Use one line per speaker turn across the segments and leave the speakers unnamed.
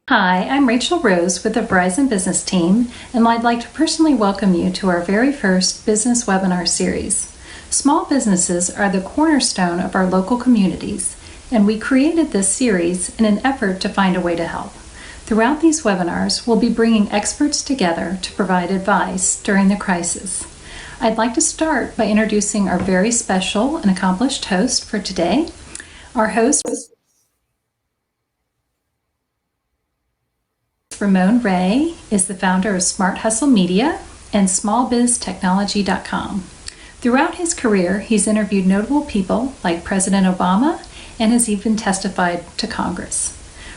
Hi, I'm Rachel Rose with the Verizon Business Team, and I'd like to personally welcome you to our very first business webinar series. Small businesses are the cornerstone of our local communities, and we created this series in an effort to find a way to help. Throughout these webinars, we'll be bringing experts together to provide advice during the crisis. I'd like to start by introducing our very special and accomplished host for today. Our host Ramon Ray is the founder of Smart Hustle Media and smallbiztechnology.com. Throughout his career, he's interviewed notable people like President Obama and has even testified to Congress.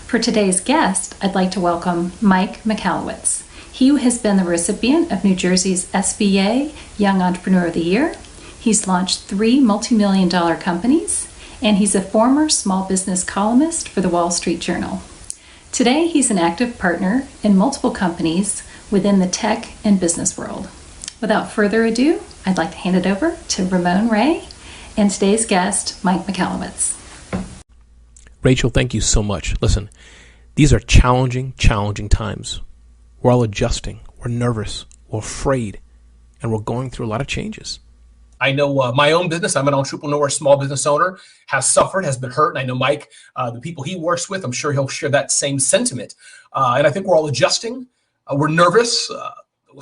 For today's guest, I'd like to welcome Mike Michalowicz. He has been the recipient of New Jersey's SBA Young Entrepreneur of the Year. He's launched 3 multi-million-dollar companies, and he's a former small business columnist for the Wall Street Journal. Today, he's an active partner in multiple companies within the tech and business world. Without further ado, I'd like to hand it over to Ramon Ray and today's guest, Mike Michalowicz.
Rachel, thank you so much. Listen, these are challenging times. We're all adjusting. We're nervous. We're afraid. And we're going through a lot of changes. I know my own business, I'm an entrepreneur, small business owner, has suffered, has been hurt. And I know Mike, the people he works with, I'm sure he'll share that same sentiment. And I think we're all adjusting. We're nervous.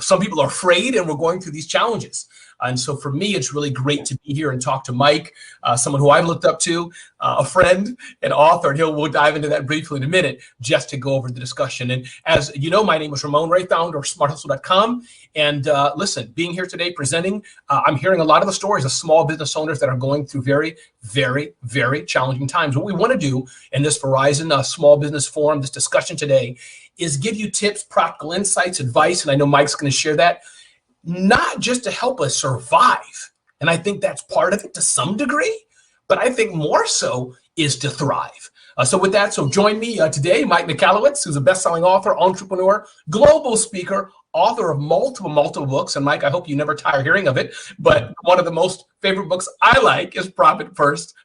Some people are afraid, and we're going through these challenges. And so for me, it's really great to be here and talk to Mike, someone who I've looked up to, a friend, an author, and we'll dive into that briefly in a minute just to go over the discussion. And as you know, my name is Ramon Ray, founder of smarthustle.com. And listen, being here today presenting, I'm hearing a lot of the stories of small business owners that are going through very, very, very challenging times. What we want to do in this Verizon Small Business Forum, this discussion today, is give you tips, practical insights, advice, and I know Mike's going to share that, not just to help us survive, and I think that's part of it to some degree, but I think more so is to thrive. So with that, join me today, Mike Michalowicz, who's a best-selling author, entrepreneur, global speaker, author of multiple books. And Mike, I hope you never tire hearing of it, but one of the most favorite books I like is Profit First.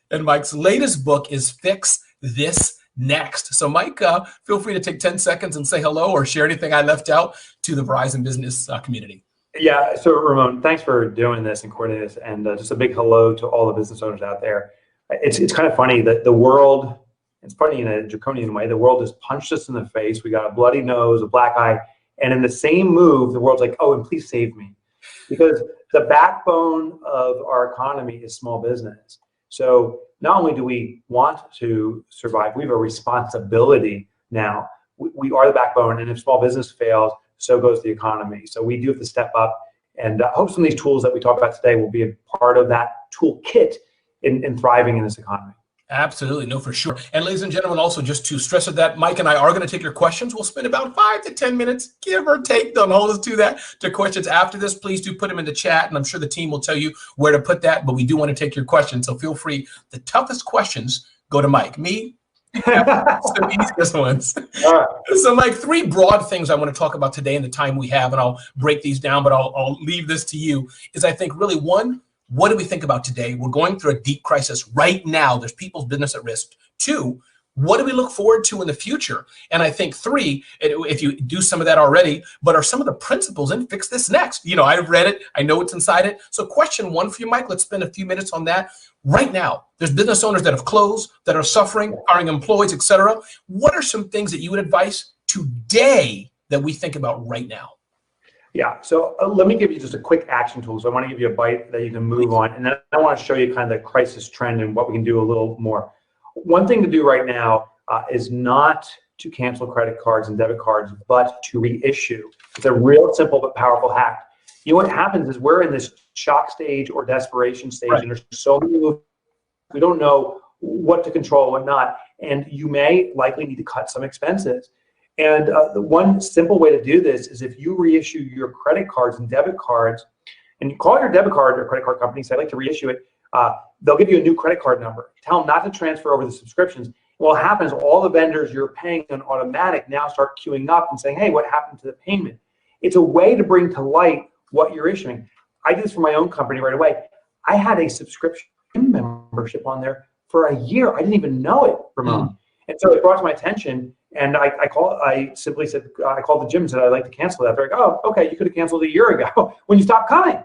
And Mike's latest book is Fix This Next. So Mike, feel free to take 10 seconds and say hello or share anything I left out to the Verizon business community.
Yeah, so Ramon, thanks for doing this and coordinating this, and just a big hello to all the business owners out there. It's kind of funny that the world, it's funny in a draconian way, the world has punched us in the face. We got a bloody nose, a black eye, and in the same move, the world's like, oh, and please save me. Because the backbone of our economy is small business. So not only do we want to survive, we have a responsibility now. We are the backbone, and if small business fails, so goes the economy. So we do have to step up, and I hope some of these tools that we talk about today will be a part of that toolkit in thriving in this economy.
Absolutely, no, for sure. And ladies and gentlemen, also just to stress that Mike and I are going to take your questions. We'll spend about 5 to 10 minutes, give or take. Don't hold us to that, to questions after this. Please do put them in the chat, and I'm sure the team will tell you where to put that, but we do want to take your questions, so feel free. The toughest questions go to Mike. Me, the easiest ones. All right. So Mike, 3 broad things I want to talk about today in the time we have, and I'll break these down, but I'll leave this to you, is I think really one, what do we think about today? We're going through a deep crisis right now. There's people's business at risk. 2, what do we look forward to in the future? And I think 3, if you do some of that already, but are some of the principles in Fix This Next? You know, I've read it. I know it's inside it. So question 1 for you, Mike, let's spend a few minutes on that. Right now, there's business owners that have closed, that are suffering, hiring employees, et cetera. What are some things that you would advise today that we think about right now?
Yeah, so let me give you just a quick action tool. So I want to give you a bite that you can move on, and then I want to show you kind of the crisis trend and what we can do a little more. One thing to do right now is not to cancel credit cards and debit cards, but to reissue. It's a real simple but powerful hack. You know what happens is we're in this shock stage or desperation stage, right, and there's so many moves. We don't know what to control, what not, and you may likely need to cut some expenses. And the one simple way to do this is if you reissue your credit cards and debit cards, and you call your debit card or credit card company, say, I'd like to reissue it, they'll give you a new credit card number. Tell them not to transfer over the subscriptions. What happens, all the vendors you're paying on automatic now start queuing up and saying, hey, what happened to the payment? It's a way to bring to light what you're issuing. I did this for my own company right away. I had a subscription membership on there for a year. I didn't even know it, Ramon. And so it brought to my attention, And I simply said, I called the gym and said, I'd like to cancel that. They're like, oh, okay, you could have canceled a year ago when you stopped coming.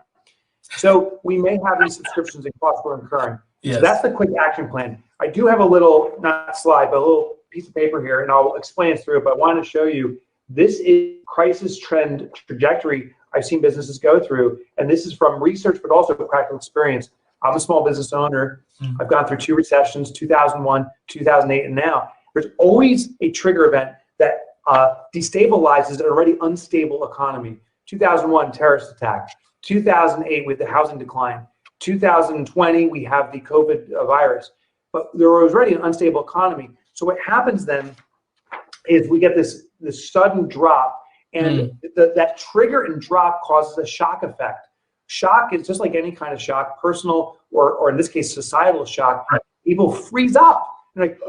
So we may have these subscriptions and costs we're incurring.
Yes.
So that's the quick action plan. I do have a little, not slide, but a little piece of paper here, and I'll explain it through it, but I wanted to show you, this is crisis trend trajectory I've seen businesses go through, and this is from research, but also practical experience. I'm a small business owner. I've gone through 2 recessions, 2001, 2008, and now. There's always a trigger event that destabilizes an already unstable economy. 2001, terrorist attack. 2008, with the housing decline. 2020, we have the COVID virus. But there was already an unstable economy. So what happens then is we get this sudden drop, and that trigger and drop causes a shock effect. Shock is just like any kind of shock, personal or in this case, societal shock.
Right.
People freeze up. They're like,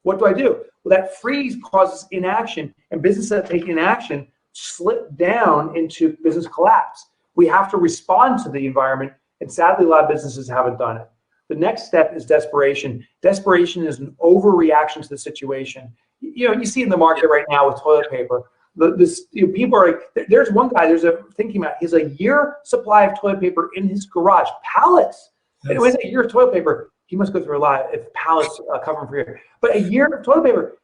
what do I do? Well, that freeze causes inaction, and businesses that take inaction slip down into business collapse. We have to respond to the environment, and sadly, a lot of businesses haven't done it. The next step is desperation. Desperation is an overreaction to the situation. You see in the market right now with toilet paper. People are like, there's one guy, thinking about, he has a year supply of toilet paper in his garage, pallets. Yes. And when a year of toilet paper, he must go through a lot if pallets cover him for a year. But a year of toilet paper,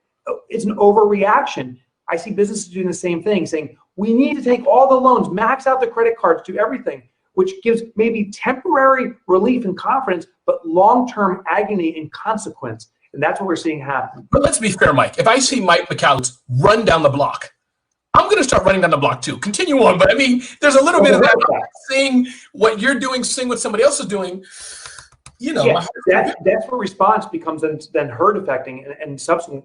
it's an overreaction. I see businesses doing the same thing, saying, we need to take all the loans, max out the credit cards, do everything, which gives maybe temporary relief and confidence, but long-term agony and consequence. And that's what we're seeing happen.
But let's be fair, Mike. If I see Mike Michalowicz run down the block, I'm going to start running down the block too. Continue on. But I mean, there's a little bit of that. Seeing what you're doing, seeing what somebody else is doing,
Yes, that's where response becomes then herd affecting and subsequent.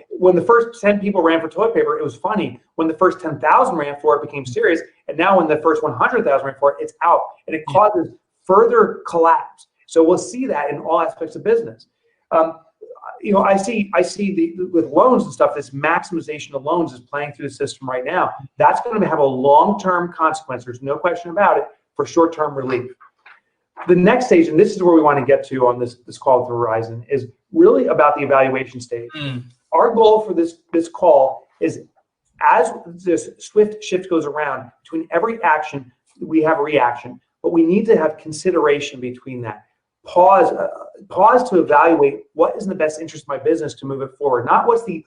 When the first 10 people ran for toilet paper, it was funny. When the first 10,000 ran for it, became serious. And now when the first 100,000 ran for it, it's out. And it causes further collapse. So we'll see that in all aspects of business. I see with loans and stuff, this maximization of loans is playing through the system right now. That's going to have a long-term consequence. There's no question about it for short-term relief. The next stage, and this is where we want to get to on this call to Verizon, is really about the evaluation stage. Our goal for this call is, as this swift shift goes around, between every action, we have a reaction, but we need to have consideration between that. Pause to evaluate what is in the best interest of my business to move it forward. Not what's the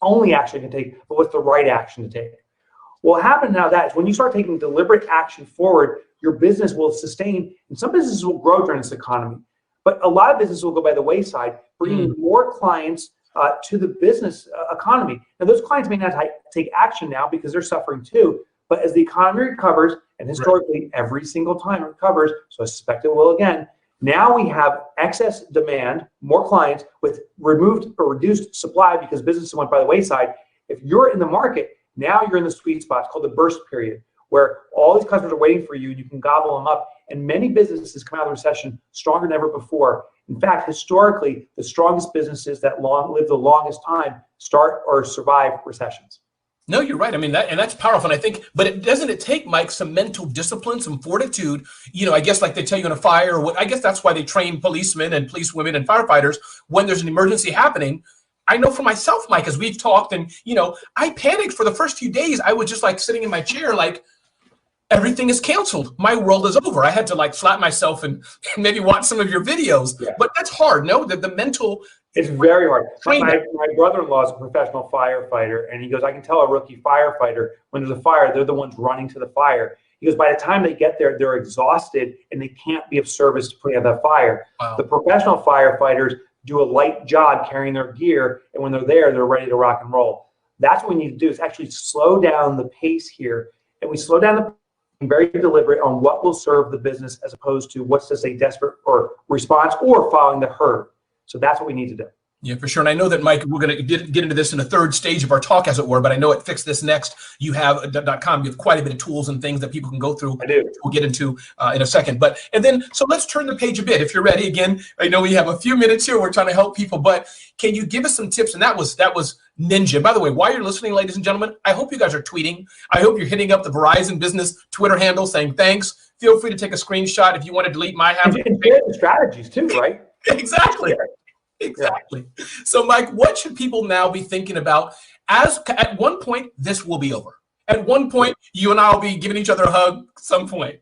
only action I can take, but what's the right action to take. What will happen now that is when you start taking deliberate action forward, your business will sustain, and some businesses will grow during this economy. But a lot of businesses will go by the wayside, bringing more clients to the business economy. Now, those clients may not take action now because they're suffering too, but as the economy recovers, and historically every single time it recovers, so I suspect it will again, now we have excess demand, more clients with removed or reduced supply because businesses went by the wayside. If you're in the market, now you're in the sweet spot. It's called the burst period, where all these customers are waiting for you and you can gobble them up. And many businesses come out of the recession stronger than ever before. In fact, historically, the strongest businesses that live the longest time start or survive recessions.
No, you're right. I mean, that's powerful. And I think, but doesn't it take, Mike, some mental discipline, some fortitude? I guess like they tell you in a fire, or I guess that's why they train policemen and policewomen and firefighters when there's an emergency happening. I know for myself, Mike, as we've talked, and I panicked for the first few days. I was just like sitting in my chair, like everything is canceled. My world is over. I had to like slap myself and maybe watch some of your videos. Yeah. But that's hard. No, the mental.
It's very hard. My brother-in-law is a professional firefighter, and he goes, I can tell a rookie firefighter when there's a fire, they're the ones running to the fire. He goes, by the time they get there, they're exhausted and they can't be of service to putting out that fire. Wow. The professional firefighters do a light job carrying their gear, and when they're there, they're ready to rock and roll. That's what we need to do, is actually slow down the pace here. And we slow down the very deliberate on what will serve the business as opposed to what's just a desperate or response or following the herd. So that's what we need to do.
Yeah, for sure. And I know that, Mike, we're going to get into this in a third stage of our talk, as it were, but I know at Fix This Next, you have .com, you have quite a bit of tools and things that people can go through.
I do.
We'll get into in a second. So let's turn the page a bit. If you're ready, again, I know we have a few minutes here. We're trying to help people, but can you give us some tips? And that was ninja. By the way, while you're listening, ladies and gentlemen, I hope you guys are tweeting. I hope you're hitting up the Verizon Business Twitter handle saying thanks. Feel free to take a screenshot if you want to delete my habit.
And the strategies too, right?
Exactly. Exactly. So, Mike, what should people now be thinking about At one point, this will be over. At one point, you and I will be giving each other a hug at some point.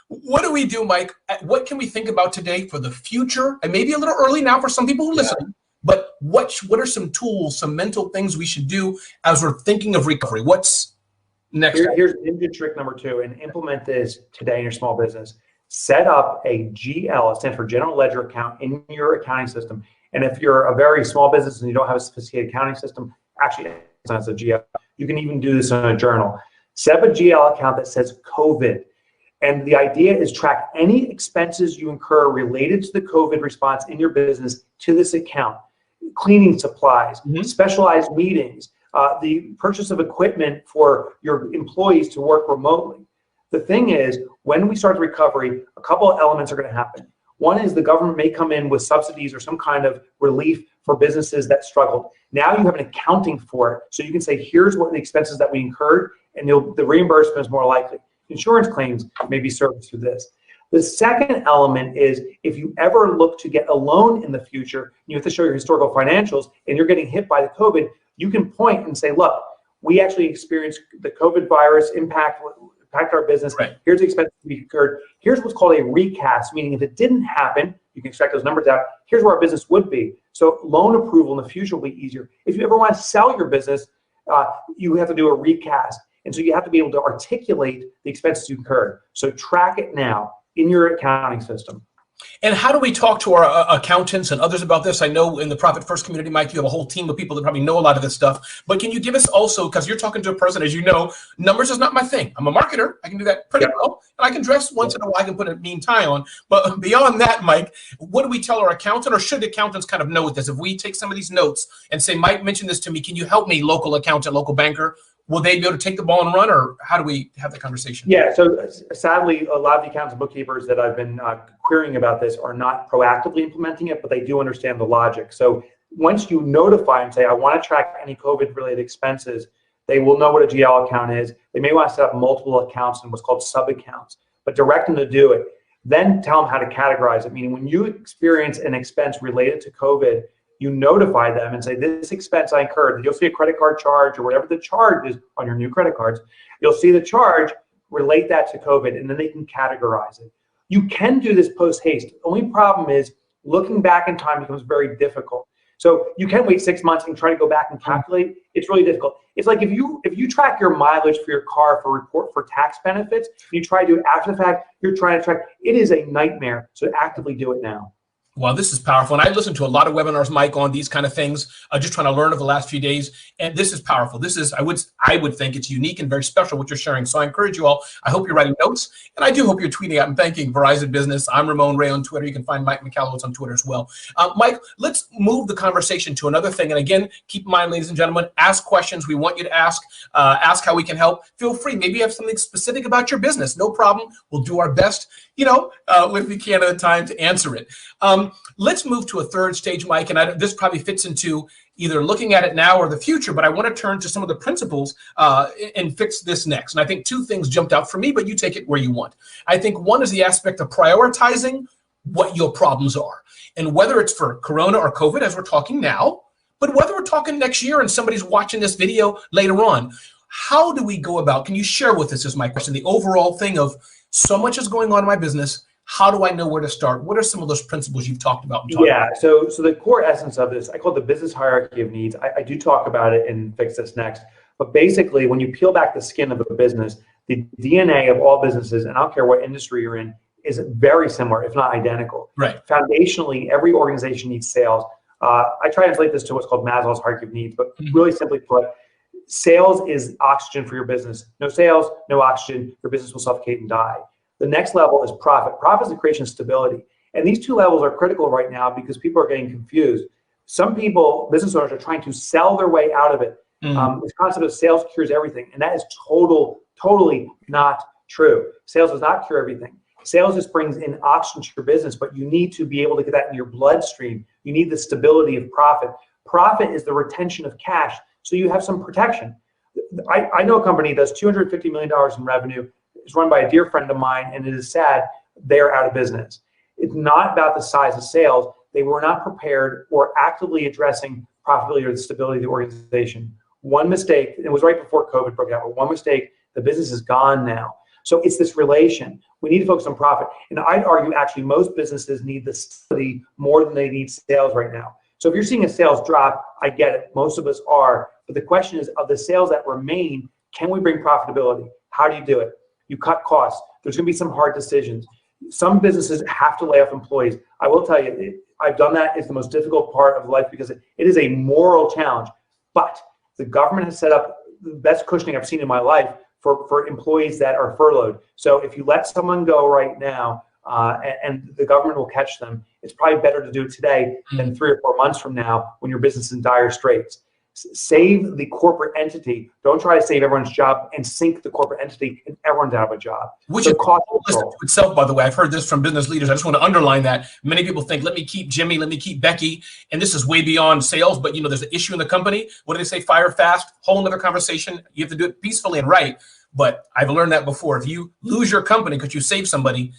What do we do, Mike? What can we think about today for the future? And maybe a little early now for some people who listen, but what are some tools, some mental things we should do as we're thinking of recovery? What's next?
Here's ninja trick number 2, and implement this today in your small business. Set up a GL, it stands for General Ledger account, in your accounting system. And if you're a very small business and you don't have a sophisticated accounting system, actually, it's a GL. You can even do this in a journal. Set up a GL account that says COVID. And the idea is track any expenses you incur related to the COVID response in your business to this account. Cleaning supplies, specialized meetings, the purchase of equipment for your employees to work remotely. The thing is, when we start the recovery, a couple of elements are going to happen. One is the government may come in with subsidies or some kind of relief for businesses that struggled. Now you have an accounting for it. So you can say, here's what the expenses that we incurred, and the reimbursement is more likely. Insurance claims may be serviced through this. The second element is, if you ever look to get a loan in the future, you have to show your historical financials, and you're getting hit by the COVID, you can point and say, look, we actually experienced the COVID virus impact our business.
Right.
Here's the expenses we incurred. Here's what's called a recast, meaning if it didn't happen, you can extract those numbers out. Here's where our business would be. So loan approval in the future will be easier. If you ever want to sell your business, you have to do a recast. And so you have to be able to articulate the expenses you incurred. So track it now in your accounting system.
And how do we talk to our accountants and others about this? I know in the Profit First community, Mike, you have a whole team of people that probably know a lot of this stuff. But can you give us also, because you're talking to a person, as you know, numbers is not my thing. I'm a marketer. I can do that pretty well. And I can dress once in a while. I can put a mean tie on. But beyond that, Mike, what do we tell our accountant, or should accountants kind of know this? If we take some of these notes and say, Mike mentioned this to me, can you help me, local accountant, local banker? Will they be able to take the ball and run, or how do we have the conversation?
Yeah, so sadly, a lot of the accountants and bookkeepers that I've been querying about this are not proactively implementing it, but they do understand the logic. So once you notify and say, I want to track any COVID-related expenses, they will know what a GL account is. They may want to set up multiple accounts and what's called sub-accounts, but direct them to do it. Then tell them how to categorize it, meaning when you experience an expense related to COVID, you notify them and say, this expense I incurred. You'll see a credit card charge or whatever the charge is on your new credit cards. You'll see the charge, relate that to COVID, and then they can categorize it. You can do this post-haste. The only problem is looking back in time becomes very difficult. So you can wait 6 months and try to go back and calculate. It's really difficult. It's like if you track your mileage for your car for tax benefits, and you try to do it after the fact, you're trying to track. It is a nightmare. So actively do it now.
Wow, this is powerful. And I've listened to a lot of webinars, Mike, on these kind of things, just trying to learn over the last few days. And this is powerful. This is, I would think it's unique and very special what you're sharing. So I encourage you all. I hope you're writing notes. And I do hope you're tweeting out and thanking Verizon Business. I'm Ramon Ray on Twitter. You can find Mike Michalowicz on Twitter as well. Mike, let's move the conversation to another thing. And again, keep in mind, ladies and gentlemen, ask questions. We want you to ask how we can help. Feel free. Maybe you have something specific about your business. No problem. We'll do our best, if we can at the time to answer it. Let's move to a third stage, Mike, and this probably fits into either looking at it now or the future, but I want to turn to some of the principles and fix this next. And I think two things jumped out for me, but you take it where you want. I think one is the aspect of prioritizing what your problems are. And whether it's for Corona or COVID, as we're talking now, but whether we're talking next year and somebody's watching this video later on, how do we go about, can you share with us, is my question, the overall thing of so much is going on in my business, how do I know where to start? What are some of those principles you've talked about?
Yeah, so the core essence of this, I call it the business hierarchy of needs. I do talk about it and Fix This Next. But basically, when you peel back the skin of a business, the DNA of all businesses, and I don't care what industry you're in, is very similar, if not identical.
Right.
Foundationally, every organization needs sales. I try to translate this to what's called Maslow's hierarchy of needs, but really simply put, sales is oxygen for your business. No sales, no oxygen, your business will suffocate and die. The next level is profit. Profit is the creation of stability. And these two levels are critical right now because people are getting confused. Some people, business owners, are trying to sell their way out of it. This concept of sales cures everything. And that is totally not true. Sales does not cure everything. Sales just brings in oxygen to your business, but you need to be able to get that in your bloodstream. You need the stability of profit. Profit is the retention of cash, so you have some protection. I know a company that does $250 million in revenue. It's run by a dear friend of mine, and it is sad they're out of business. It's not about the size of sales. They were not prepared or actively addressing profitability or the stability of the organization. One mistake, it was right before COVID broke out, but one mistake, the business is gone now. So it's this relation. We need to focus on profit. And I'd argue actually most businesses need the stability more than they need sales right now. So if you're seeing a sales drop, I get it. Most of us are. But the question is, of the sales that remain, can we bring profitability? How do you do it? You cut costs. There's going to be some hard decisions. Some businesses have to lay off employees. I will tell you, I've done that. It's the most difficult part of life because it is a moral challenge. But the government has set up the best cushioning I've seen in my life for employees that are furloughed. So if you let someone go right now and the government will catch them, it's probably better to do it today than 3 or 4 months from now when your business is in dire straits. Save the corporate entity. Don't try to save everyone's job and sink the corporate entity and everyone's out of a job.
Which is cost itself, by the way. I've heard this from business leaders. I just want to underline that. Many people think, let me keep Jimmy, let me keep Becky. And this is way beyond sales, but there's an issue in the company. What do they say? Fire fast, whole other conversation. You have to do it peacefully and right. But I've learned that before. If you lose your company because you save somebody,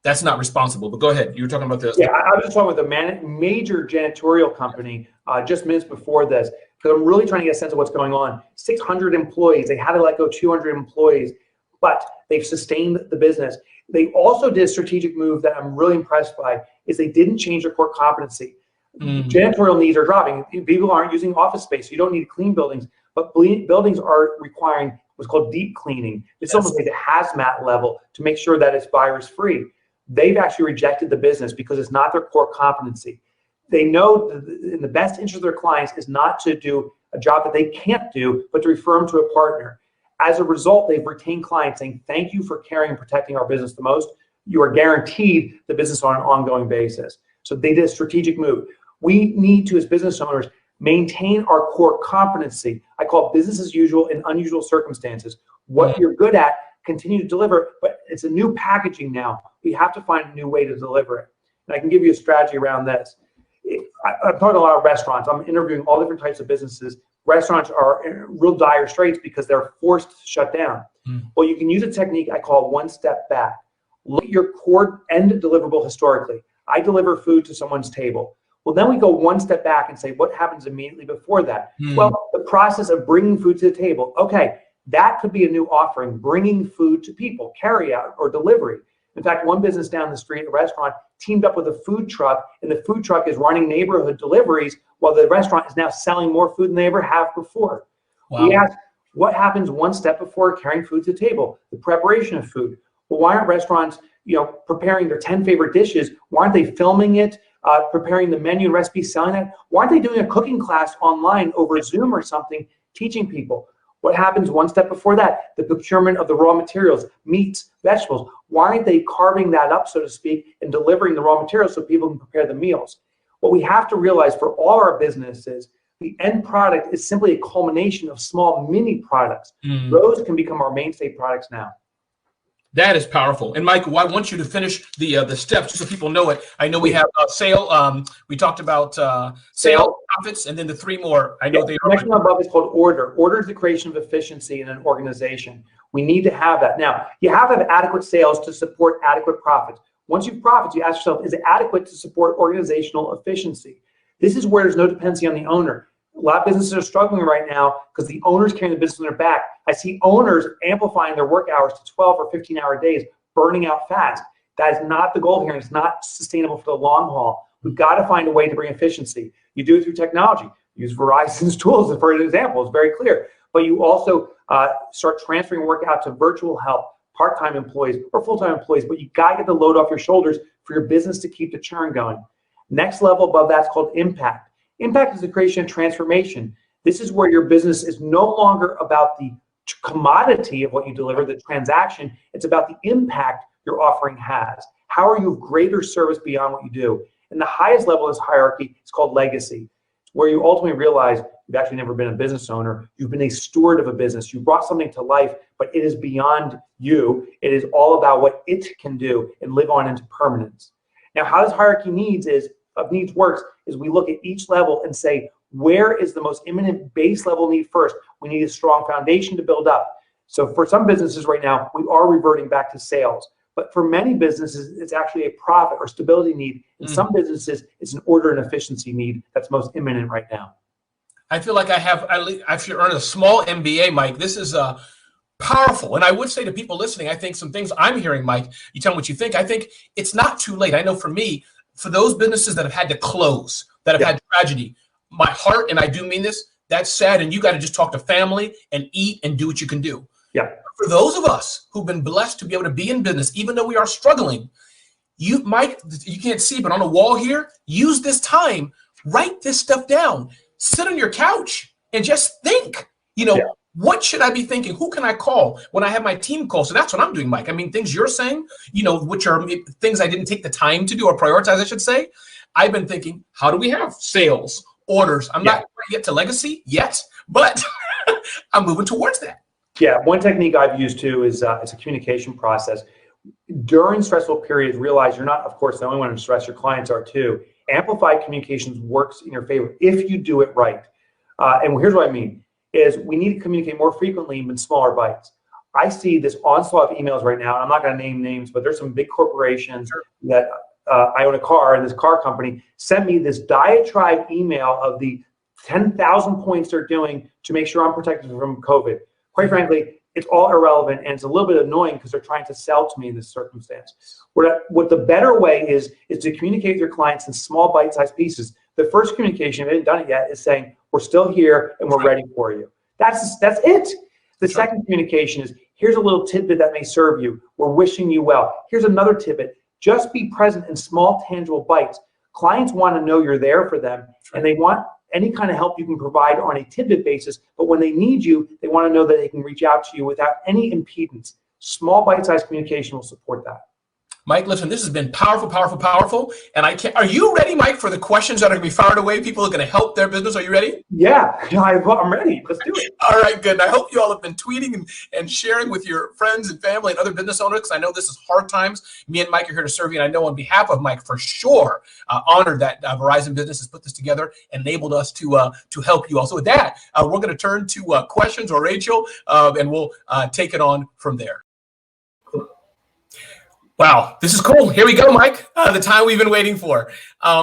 that's not responsible. But go ahead. You were talking about this.
Yeah, I was just talking with a major janitorial company just minutes before this, because I'm really trying to get a sense of what's going on. 600 employees. They had to let go 200 employees, but they've sustained the business. They also did a strategic move that I'm really impressed by, is they didn't change their core competency. Janitorial needs are dropping. People aren't using office space. You don't need clean buildings, but buildings are requiring what's called deep cleaning. It's almost like a hazmat level to make sure that it's virus free. They've actually rejected the business because it's not their core competency. They know in the best interest of their clients is not to do a job that they can't do, but to refer them to a partner. As a result, they've retained clients saying, thank you for caring and protecting our business the most. You are guaranteed the business on an ongoing basis. So they did a strategic move. We need to, as business owners, maintain our core competency. I call it business as usual in unusual circumstances. What you're good at, continue to deliver, but it's a new packaging now. We have to find a new way to deliver it. And I can give you a strategy around this. I'm talking to a lot of restaurants. I'm interviewing all different types of businesses. Restaurants are in real dire straits because they're forced to shut down. Well, you can use a technique I call one step back. Look at your core end deliverable historically. I deliver food to someone's table. Well, then we go one step back and say, what happens immediately before that? Well, the process of bringing food to the table. Okay, that could be a new offering, bringing food to people, carry out or delivery. In fact, one business down the street, a restaurant, teamed up with a food truck, and the food truck is running neighborhood deliveries while the restaurant is now selling more food than they ever have before. Wow. We asked, what happens one step before carrying food to the table? The preparation of food. Well, why aren't restaurants, preparing their 10 favorite dishes? Why aren't they filming it, preparing the menu and recipe, selling it? Why aren't they doing a cooking class online over Zoom or something, teaching people? What happens one step before that? The procurement of the raw materials, meats, vegetables. Why aren't they carving that up, so to speak, and delivering the raw materials so people can prepare the meals? What we have to realize for all our businesses, the end product is simply a culmination of small mini products. Those can become our mainstay products now.
That is powerful. And Michael, I want you to finish the steps just so people know it. I know we have sale. We talked about sale, profits, and then the 3 more. I know they are.
The next one above is called order. Order is the creation of efficiency in an organization. We need to have that. Now, you have to have adequate sales to support adequate profits. Once you have profits, you ask yourself, is it adequate to support organizational efficiency? This is where there's no dependency on the owner. A lot of businesses are struggling right now because the owners carrying the business on their back. I see owners amplifying their work hours to 12 or 15-hour days, burning out fast. That is not the goal here, and it's not sustainable for the long haul. We've got to find a way to bring efficiency. You do it through technology. Use Verizon's tools for an example. It's very clear. But you also start transferring work out to virtual help, part-time employees or full-time employees. But you got to get the load off your shoulders for your business to keep the churn going. Next level above that's called impact. Impact is the creation of transformation. This is where your business is no longer about the commodity of what you deliver, the transaction. It's about the impact your offering has. How are you of greater service beyond what you do? And the highest level of this hierarchy is called legacy. It's where you ultimately realize you've actually never been a business owner. You've been a steward of a business. You brought something to life, but it is beyond you. It is all about what it can do and live on into permanence. Now, how this hierarchy of needs works is we look at each level and say, where is the most imminent base level need first? We need a strong foundation to build up. So for some businesses right now, we are reverting back to sales. But for many businesses, it's actually a profit or stability need. In some businesses, it's an order and efficiency need that's most imminent right now.
I feel like I should earn a small MBA, Mike. This is powerful. And I would say to people listening, I think some things I'm hearing, Mike, you tell me what you think. I think it's not too late. I know for me, for those businesses that have had to close, that have had tragedy, my heart, and I do mean this, that's sad. And you got to just talk to family and eat and do what you can do.
Yeah.
For those of us who've been blessed to be able to be in business, even though we are struggling, you, Mike, you can't see, but on the wall here, use this time, write this stuff down, sit on your couch and just think, what should I be thinking? Who can I call when I have my team call? So that's what I'm doing, Mike. I mean, things you're saying, which are things I didn't take the time to do or prioritize, I should say. I've been thinking, how do we have sales, orders? I'm not going to get to legacy yet, but I'm moving towards that.
Yeah, one technique I've used too is it's a communication process. During stressful periods, realize you're not, of course, the only one who's stressed, your clients are too. Amplified communications works in your favor if you do it right. And here's what I mean, is we need to communicate more frequently in smaller bites. I see this onslaught of emails right now, and I'm not going to name names, but there's some big corporations that I own a car, and this car company sent me this diatribe email of the 10,000 points they're doing to make sure I'm protected from COVID. Quite frankly, it's all irrelevant, and it's a little bit annoying because they're trying to sell to me in this circumstance. What the better way is to communicate with your clients in small bite-sized pieces. The first communication, if you haven't done it yet, is saying, we're still here and we're ready for you. That's it. The second communication is, here's a little tidbit that may serve you. We're wishing you well. Here's another tidbit. Just be present in small, tangible bites. Clients want to know you're there for them, and they want any kind of help you can provide on a tidbit basis. But when they need you, they want to know that they can reach out to you without any impedance. Small, bite-sized communication will support that.
Mike, listen, this has been powerful, powerful, powerful. And are you ready, Mike, for the questions that are going to be fired away? People are going to help their business. Are you ready?
Yeah, I'm ready. Let's do it.
All right, good. And I hope you all have been tweeting and sharing with your friends and family and other business owners, because I know this is hard times. Me and Mike are here to serve you. And I know on behalf of Mike, for sure, honored that Verizon Business has put this together and enabled us to help you. Also with that, we're going to turn to questions or Rachel, and we'll take it on from there. Wow, this is cool. Here we go, Mike. The time we've been waiting for.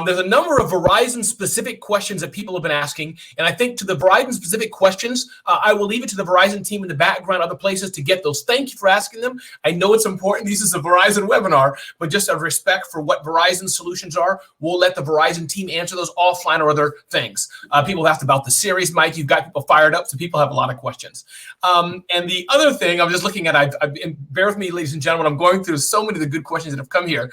There's a number of Verizon-specific questions that people have been asking, and I think to the Verizon-specific questions, I will leave it to the Verizon team in the background, other places to get those. Thank you for asking them. I know it's important. This is a Verizon webinar, but just out of respect for what Verizon solutions are, we'll let the Verizon team answer those offline or other things. People asked about the series, Mike. You've got people fired up, so people have a lot of questions. And the other thing I'm just looking at, bear with me, ladies and gentlemen, I'm going through so many of the good questions that have come here.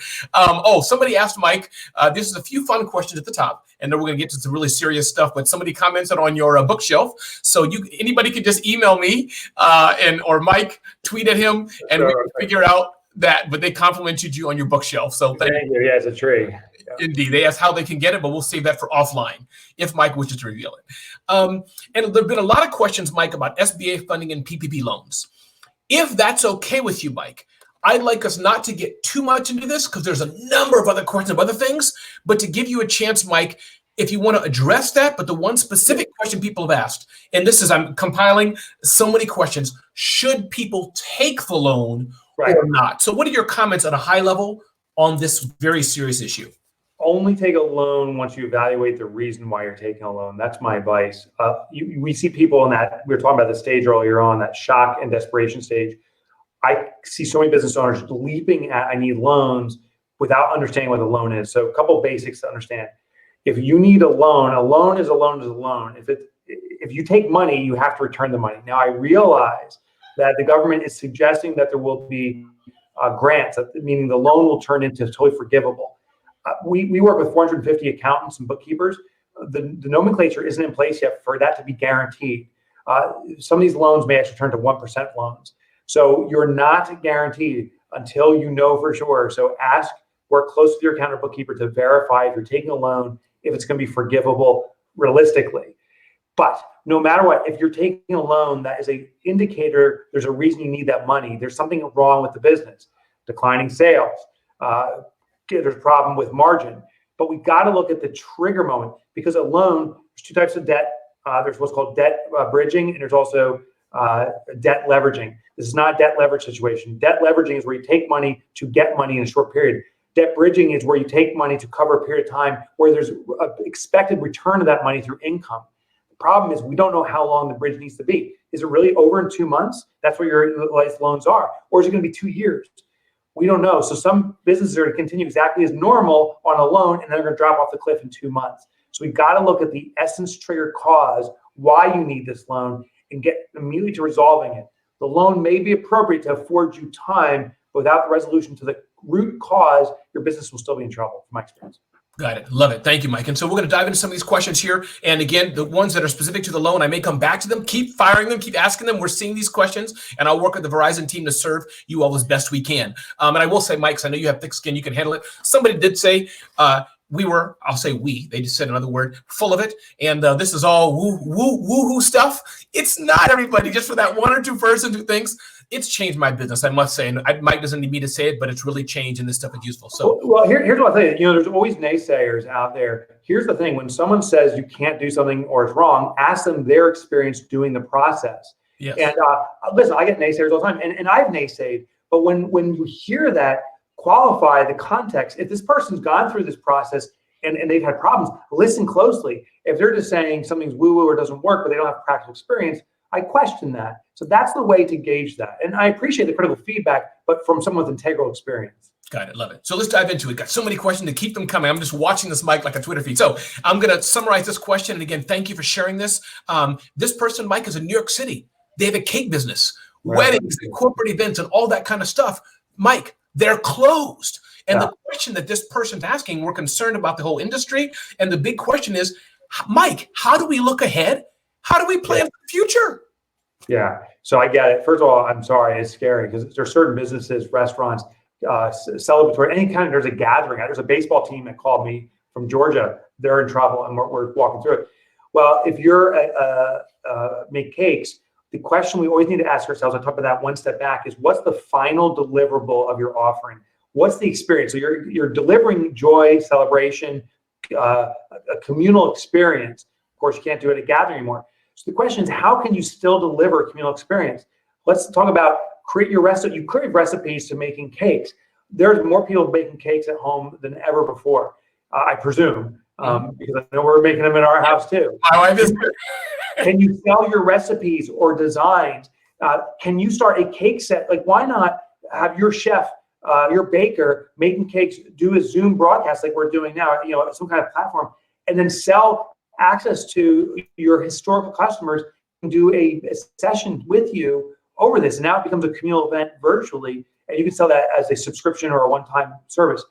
Somebody asked Mike, this is a few fun questions at the top, and then we're going to get to some really serious stuff, but somebody commented on your bookshelf. So anybody could just email me or Mike, tweet at him, and we can figure out that, but they complimented you on your bookshelf. So thank you.
Yeah, it's a tree. Yeah.
Indeed. They asked how they can get it, but we'll save that for offline if Mike wishes to reveal it. And there have been a lot of questions, Mike, about SBA funding and PPP loans. If that's okay with you, Mike, I'd like us not to get too much into this because there's a number of other questions of other things, but to give you a chance, Mike, if you want to address that, but the one specific question people have asked, and this is, I'm compiling so many questions, should people take the loan or not? So what are your comments at a high level on this very serious issue?
Only take a loan once you evaluate the reason why you're taking a loan. That's my advice. We see people in that, we were talking about the stage earlier on, that shock and desperation stage. I see so many business owners leaping at, I need loans, without understanding what a loan is. So a couple of basics to understand. If you need a loan is a loan is a loan. If you take money, you have to return the money. Now, I realize that the government is suggesting that there will be grants, meaning the loan will turn into totally forgivable. We work with 450 accountants and bookkeepers. The nomenclature isn't in place yet for that to be guaranteed. Some of these loans may actually turn to 1% loans. So you're not guaranteed until you know for sure. So work close with your accountant or bookkeeper to verify if you're taking a loan, if it's going to be forgivable realistically. But no matter what, if you're taking a loan, that is an indicator there's a reason you need that money. There's something wrong with the business, declining sales. There's a problem with margin. But we got to look at the trigger moment, because a loan, there's two types of debt. There's what's called debt bridging, and there's also debt leveraging. This is not a debt leverage situation. Debt leveraging is where you take money to get money in a short period. Debt bridging is where you take money to cover a period of time where there's an expected return of that money through income. The problem is we don't know how long the bridge needs to be. Is it really over in 2 months? That's what your life loans are. Or is it going to be 2 years? We don't know. So some businesses are going to continue exactly as normal on a loan, and they're going to drop off the cliff in 2 months. So we've got to look at the essence, trigger, cause, why you need this loan, and get immediately to resolving it. The loan may be appropriate to afford you time, but without the resolution to the root cause, your business will still be in trouble, from my experience.
Got it. Love it. Thank you, Mike. And so we're going to dive into some of these questions here. And again, the ones that are specific to the loan, I may come back to them. Keep firing them. Keep asking them. We're seeing these questions, and I'll work with the Verizon team to serve you all as best we can. And I will say, Mike, 'cause I know you have thick skin, you can handle it. Somebody did say, I'll say we, they just said another word, full of it. And this is all woo-hoo stuff. It's not, everybody, just for that one or two person who thinks. It's changed my business, I must say. And Mike doesn't need me to say it, but it's really changed, and this stuff is useful. So,
well, here's what I'll tell you. There's always naysayers out there. Here's the thing. When someone says you can't do something or it's wrong, ask them their experience doing the process.
yes.
And listen, I get naysayers all the time, and I've naysayed. But when you hear that, qualify the context. If this person's gone through this process and they've had problems, listen closely. If they're just saying something's woo-woo or doesn't work, but they don't have practical experience, I question that. So that's the way to gauge that. And I appreciate the critical feedback, but from someone with integral experience.
Got it. Love it. So let's dive into it. Got so many questions to keep them coming. I'm just watching this, Mike, like a Twitter feed. So I'm going to summarize this question. And again, thank you for sharing this. This person, Mike, is in New York City. They have a cake business, weddings, and corporate events, and all that kind of stuff. Mike, they're closed. And the question that this person's asking, we're concerned about the whole industry. And the big question is, Mike, how do we look ahead? How do we plan for the future?
Yeah, so I get it. First of all, I'm sorry, it's scary because there are certain businesses, restaurants, celebratory, any kind, there's a gathering. There's a baseball team that called me from Georgia. They're in trouble, and we're walking through it. Well, if you're make cakes, the question we always need to ask ourselves, I talk about that one step back, is what's the final deliverable of your offering? What's the experience? So you're delivering joy, celebration, a communal experience. Of course, you can't do it at a gathering anymore. So the question is, how can you still deliver a communal experience? Let's talk about create your recipe. You create recipes to making cakes. There's more people making cakes at home than ever before, I presume, because I know we're making them in our house too.
My wife is.
Can you sell your recipes or designs? Can you start a cake set? Like, why not have your chef, your baker making cakes, do a Zoom broadcast like we're doing now, some kind of platform, and then sell access to your historical customers and do a session with you over this. And now it becomes a communal event virtually, and you can sell that as a subscription or a one-time service.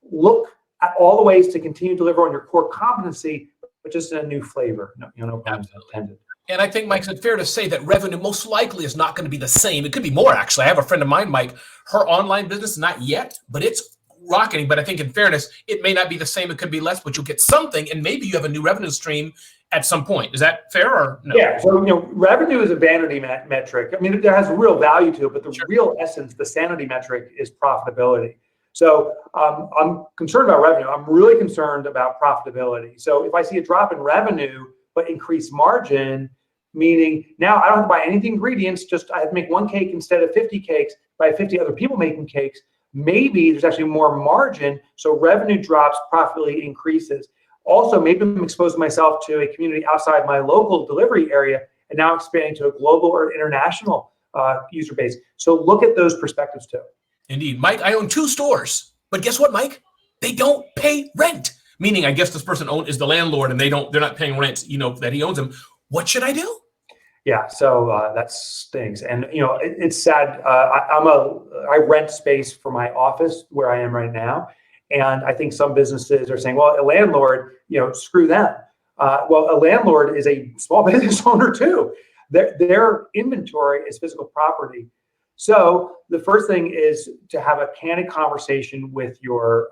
Look at all the ways to continue to deliver on your core competency, but just in a new flavor. No pun intended.
And I think, Mike, it's fair to say that revenue most likely is not going to be the same. It could be more, actually. I have a friend of mine, Mike, her online business, not yet, but it's rocketing. But I think in fairness, it may not be the same. It could be less, but you'll get something, and maybe you have a new revenue stream at some point. Is that fair or no?
Yeah. So, revenue is a vanity metric. I mean, it has real value to it, but the real essence, the sanity metric, is profitability. So I'm concerned about revenue. I'm really concerned about profitability. So if I see a drop in revenue, but increased margin, meaning now I don't have to buy any ingredients, just I have to make one cake instead of 50 cakes by 50 other people making cakes, maybe there's actually more margin, so revenue drops, profitability increases. Also, maybe I'm exposing myself to a community outside my local delivery area and now expanding to a global or international user base. So look at those perspectives too.
Indeed. Mike, I own 2 stores, but guess what, Mike? They don't pay rent. Meaning, I guess this person is the landlord and they're not paying rent, that he owns them. What should I do?
Yeah, so that stinks, and it's sad. I rent space for my office where I am right now, and I think some businesses are saying, well, a landlord, screw them. Well, a landlord is a small business owner too. Their inventory is physical property. So the first thing is to have a candid conversation with your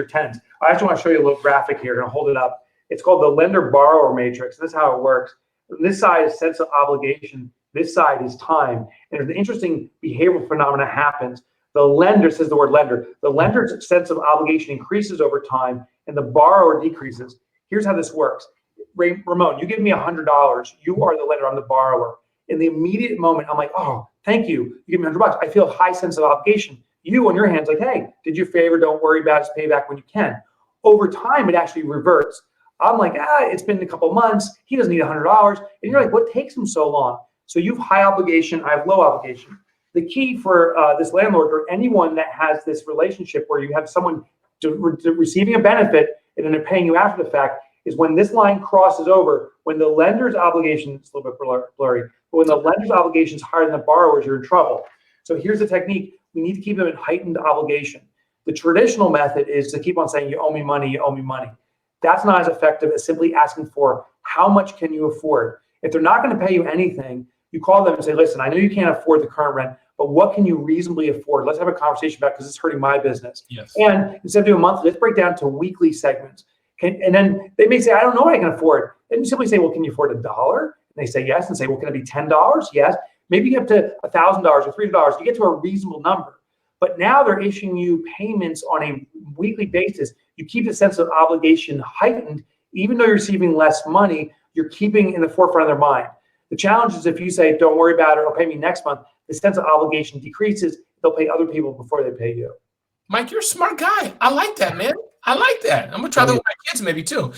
tenants. I actually want to show you a little graphic here. I'm going to hold it up. It's called the lender-borrower matrix. This is how it works. This side is sense of obligation. This side is time. And an interesting behavioral phenomena happens. The lender, says the word lender, the lender's sense of obligation increases over time and the borrower decreases. Here's how this works. Ramon, you give me $100. You are the lender, I'm the borrower. In the immediate moment, I'm like, oh, thank you. You give me $100. I feel a high sense of obligation. You on your hands, like, hey, did you a favor? Don't worry about it. Just pay back when you can. Over time, it actually reverts. I'm like, it's been a couple of months. He doesn't need $100. And you're like, what takes him so long? So you've high obligation, I have low obligation. The key for this landlord or anyone that has this relationship where you have someone receiving a benefit and then they're paying you after the fact is when this line crosses over, when the lender's obligation, it's a little bit blurry, but when the lender's obligation is higher than the borrower's, you're in trouble. So here's the technique. We need to keep them in heightened obligation. The traditional method is to keep on saying, you owe me money, you owe me money. That's not as effective as simply asking for how much can you afford. If they're not going to pay you anything, you call them and say, listen, I know you can't afford the current rent, but what can you reasonably afford? Let's have a conversation about it because it's hurting my business.
Yes.
And instead of doing monthly, let's break down to weekly segments. And then they may say, I don't know what I can afford. And you simply say, well, can you afford $1? And they say yes. And say, well, can it be $10? Yes. Maybe get up to $1,000 or $300. You get to a reasonable number. But now they're issuing you payments on a weekly basis. You keep the sense of obligation heightened. Even though you're receiving less money, you're keeping in the forefront of their mind. The challenge is if you say, don't worry about it, or pay me next month, the sense of obligation decreases. They'll pay other people before they pay you.
Mike, you're a smart guy. I like that, man. I like that. I'm going to try that with my kids maybe too.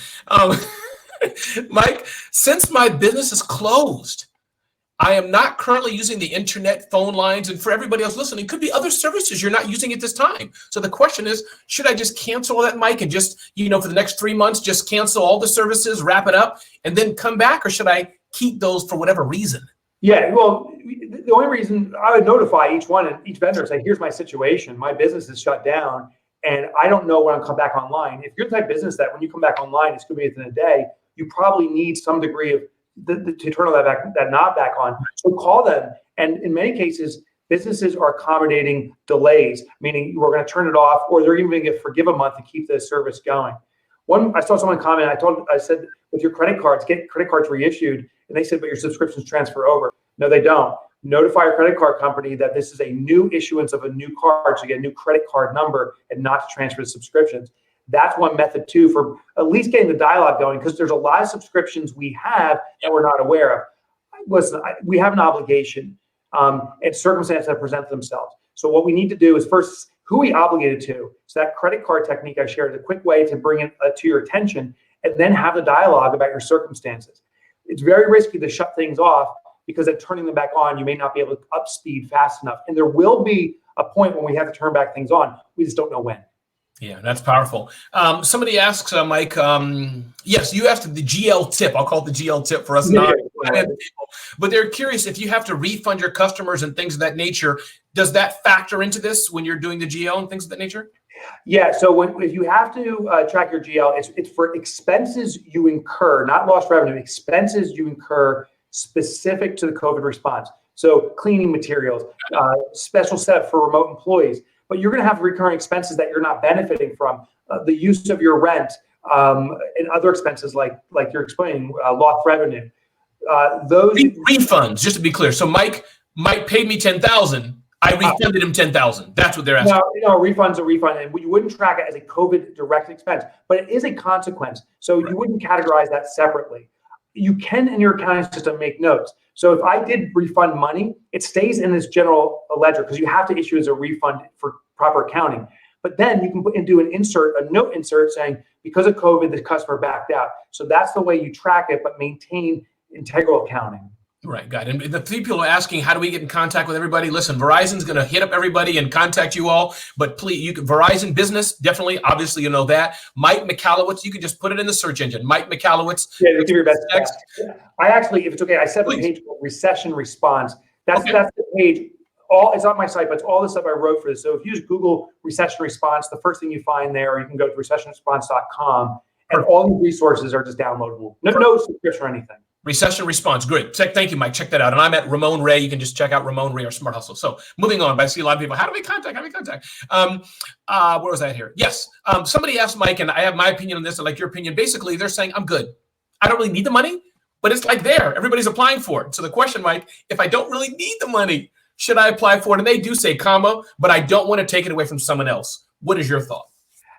Mike, since my business is closed, I am not currently using the internet, phone lines, and for everybody else listening, could be other services you're not using at this time. So the question is, should I just cancel all that, Mike, and just, for the next 3 months, just cancel all the services, wrap it up, and then come back? Or should I keep those for whatever reason?
Yeah, well, the only reason I would notify each one and each vendor and say, here's my situation. My business is shut down, and I don't know when I'll come back online. If you're the type of business that when you come back online, it's going to be within a day, you probably need some degree of to turn all that knob back on. So call them. And in many cases, businesses are accommodating delays, meaning we're going to turn it off, or they're even going to forgive a month to keep the service going. I saw someone comment, I said, with your credit cards, get credit cards reissued. And they said, but your subscriptions transfer over. No, they don't. Notify your credit card company that this is a new issuance of a new card, so you get a new credit card number and not to transfer the subscriptions. That's one method too for at least getting the dialogue going, because there's a lot of subscriptions we have that we're not aware of. Listen, we have an obligation and circumstances that present themselves. So what we need to do is first, who are we obligated to? So that credit card technique I shared is a quick way to bring it to your attention, and then have the dialogue about your circumstances. It's very risky to shut things off, because at turning them back on, you may not be able to up speed fast enough. And there will be a point when we have to turn back things on. We just don't know when.
Yeah, that's powerful. Somebody asks, Mike, yes, you asked the GL tip. I'll call it the GL tip for us people. But they're curious if you have to refund your customers and things of that nature. Does that factor into this when you're doing the GL and things of that nature?
Yeah, so if you have to track your GL, it's for expenses you incur, not lost revenue, expenses you incur specific to the COVID response. So cleaning materials, special setup for remote employees. But you're going to have recurring expenses that you're not benefiting from, the use of your rent and other expenses like you're explaining, lost revenue. Those
refunds, just to be clear. So Mike paid me $10,000. I refunded him $10,000. That's what they're asking.
No, a refund's a refund, and you wouldn't track it as a COVID direct expense, but it is a consequence. So you wouldn't categorize that separately. You can, in your accounting system, make notes. So if I did refund money, it stays in this general ledger because you have to issue as a refund for proper accounting. But then you can put and do a note insert saying, because of COVID, the customer backed out. So that's the way you track it, but maintain integral accounting.
Right, got it. And the people are asking, how do we get in contact with everybody? Listen, Verizon's going to hit up everybody and contact you all. But please, you can Verizon Business, definitely, obviously, you know that. Mike Michalowicz, you can just put it in the search engine. Mike Michalowicz.
Yeah, give your best. I actually, if it's okay, I set up a page called Recession Response. That's the page. It's on my site, but it's all the stuff I wrote for this. So if you just Google Recession Response, the first thing you find there, you can go to recessionresponse.com, and all the resources are just downloadable. No subscription or anything.
Recession Response. Great. Thank you, Mike. Check that out. And I'm at Ramon Ray. You can just check out Ramon Ray or Smart Hustle. So moving on, but I see a lot of people. How do we contact? Where was I here? Yes. Somebody asked Mike, and I have my opinion on this. I like your opinion. Basically, they're saying, I'm good. I don't really need the money, but it's like there. Everybody's applying for it. So the question, Mike, if I don't really need the money, should I apply for it? And they do say, but I don't want to take it away from someone else. What is your thought?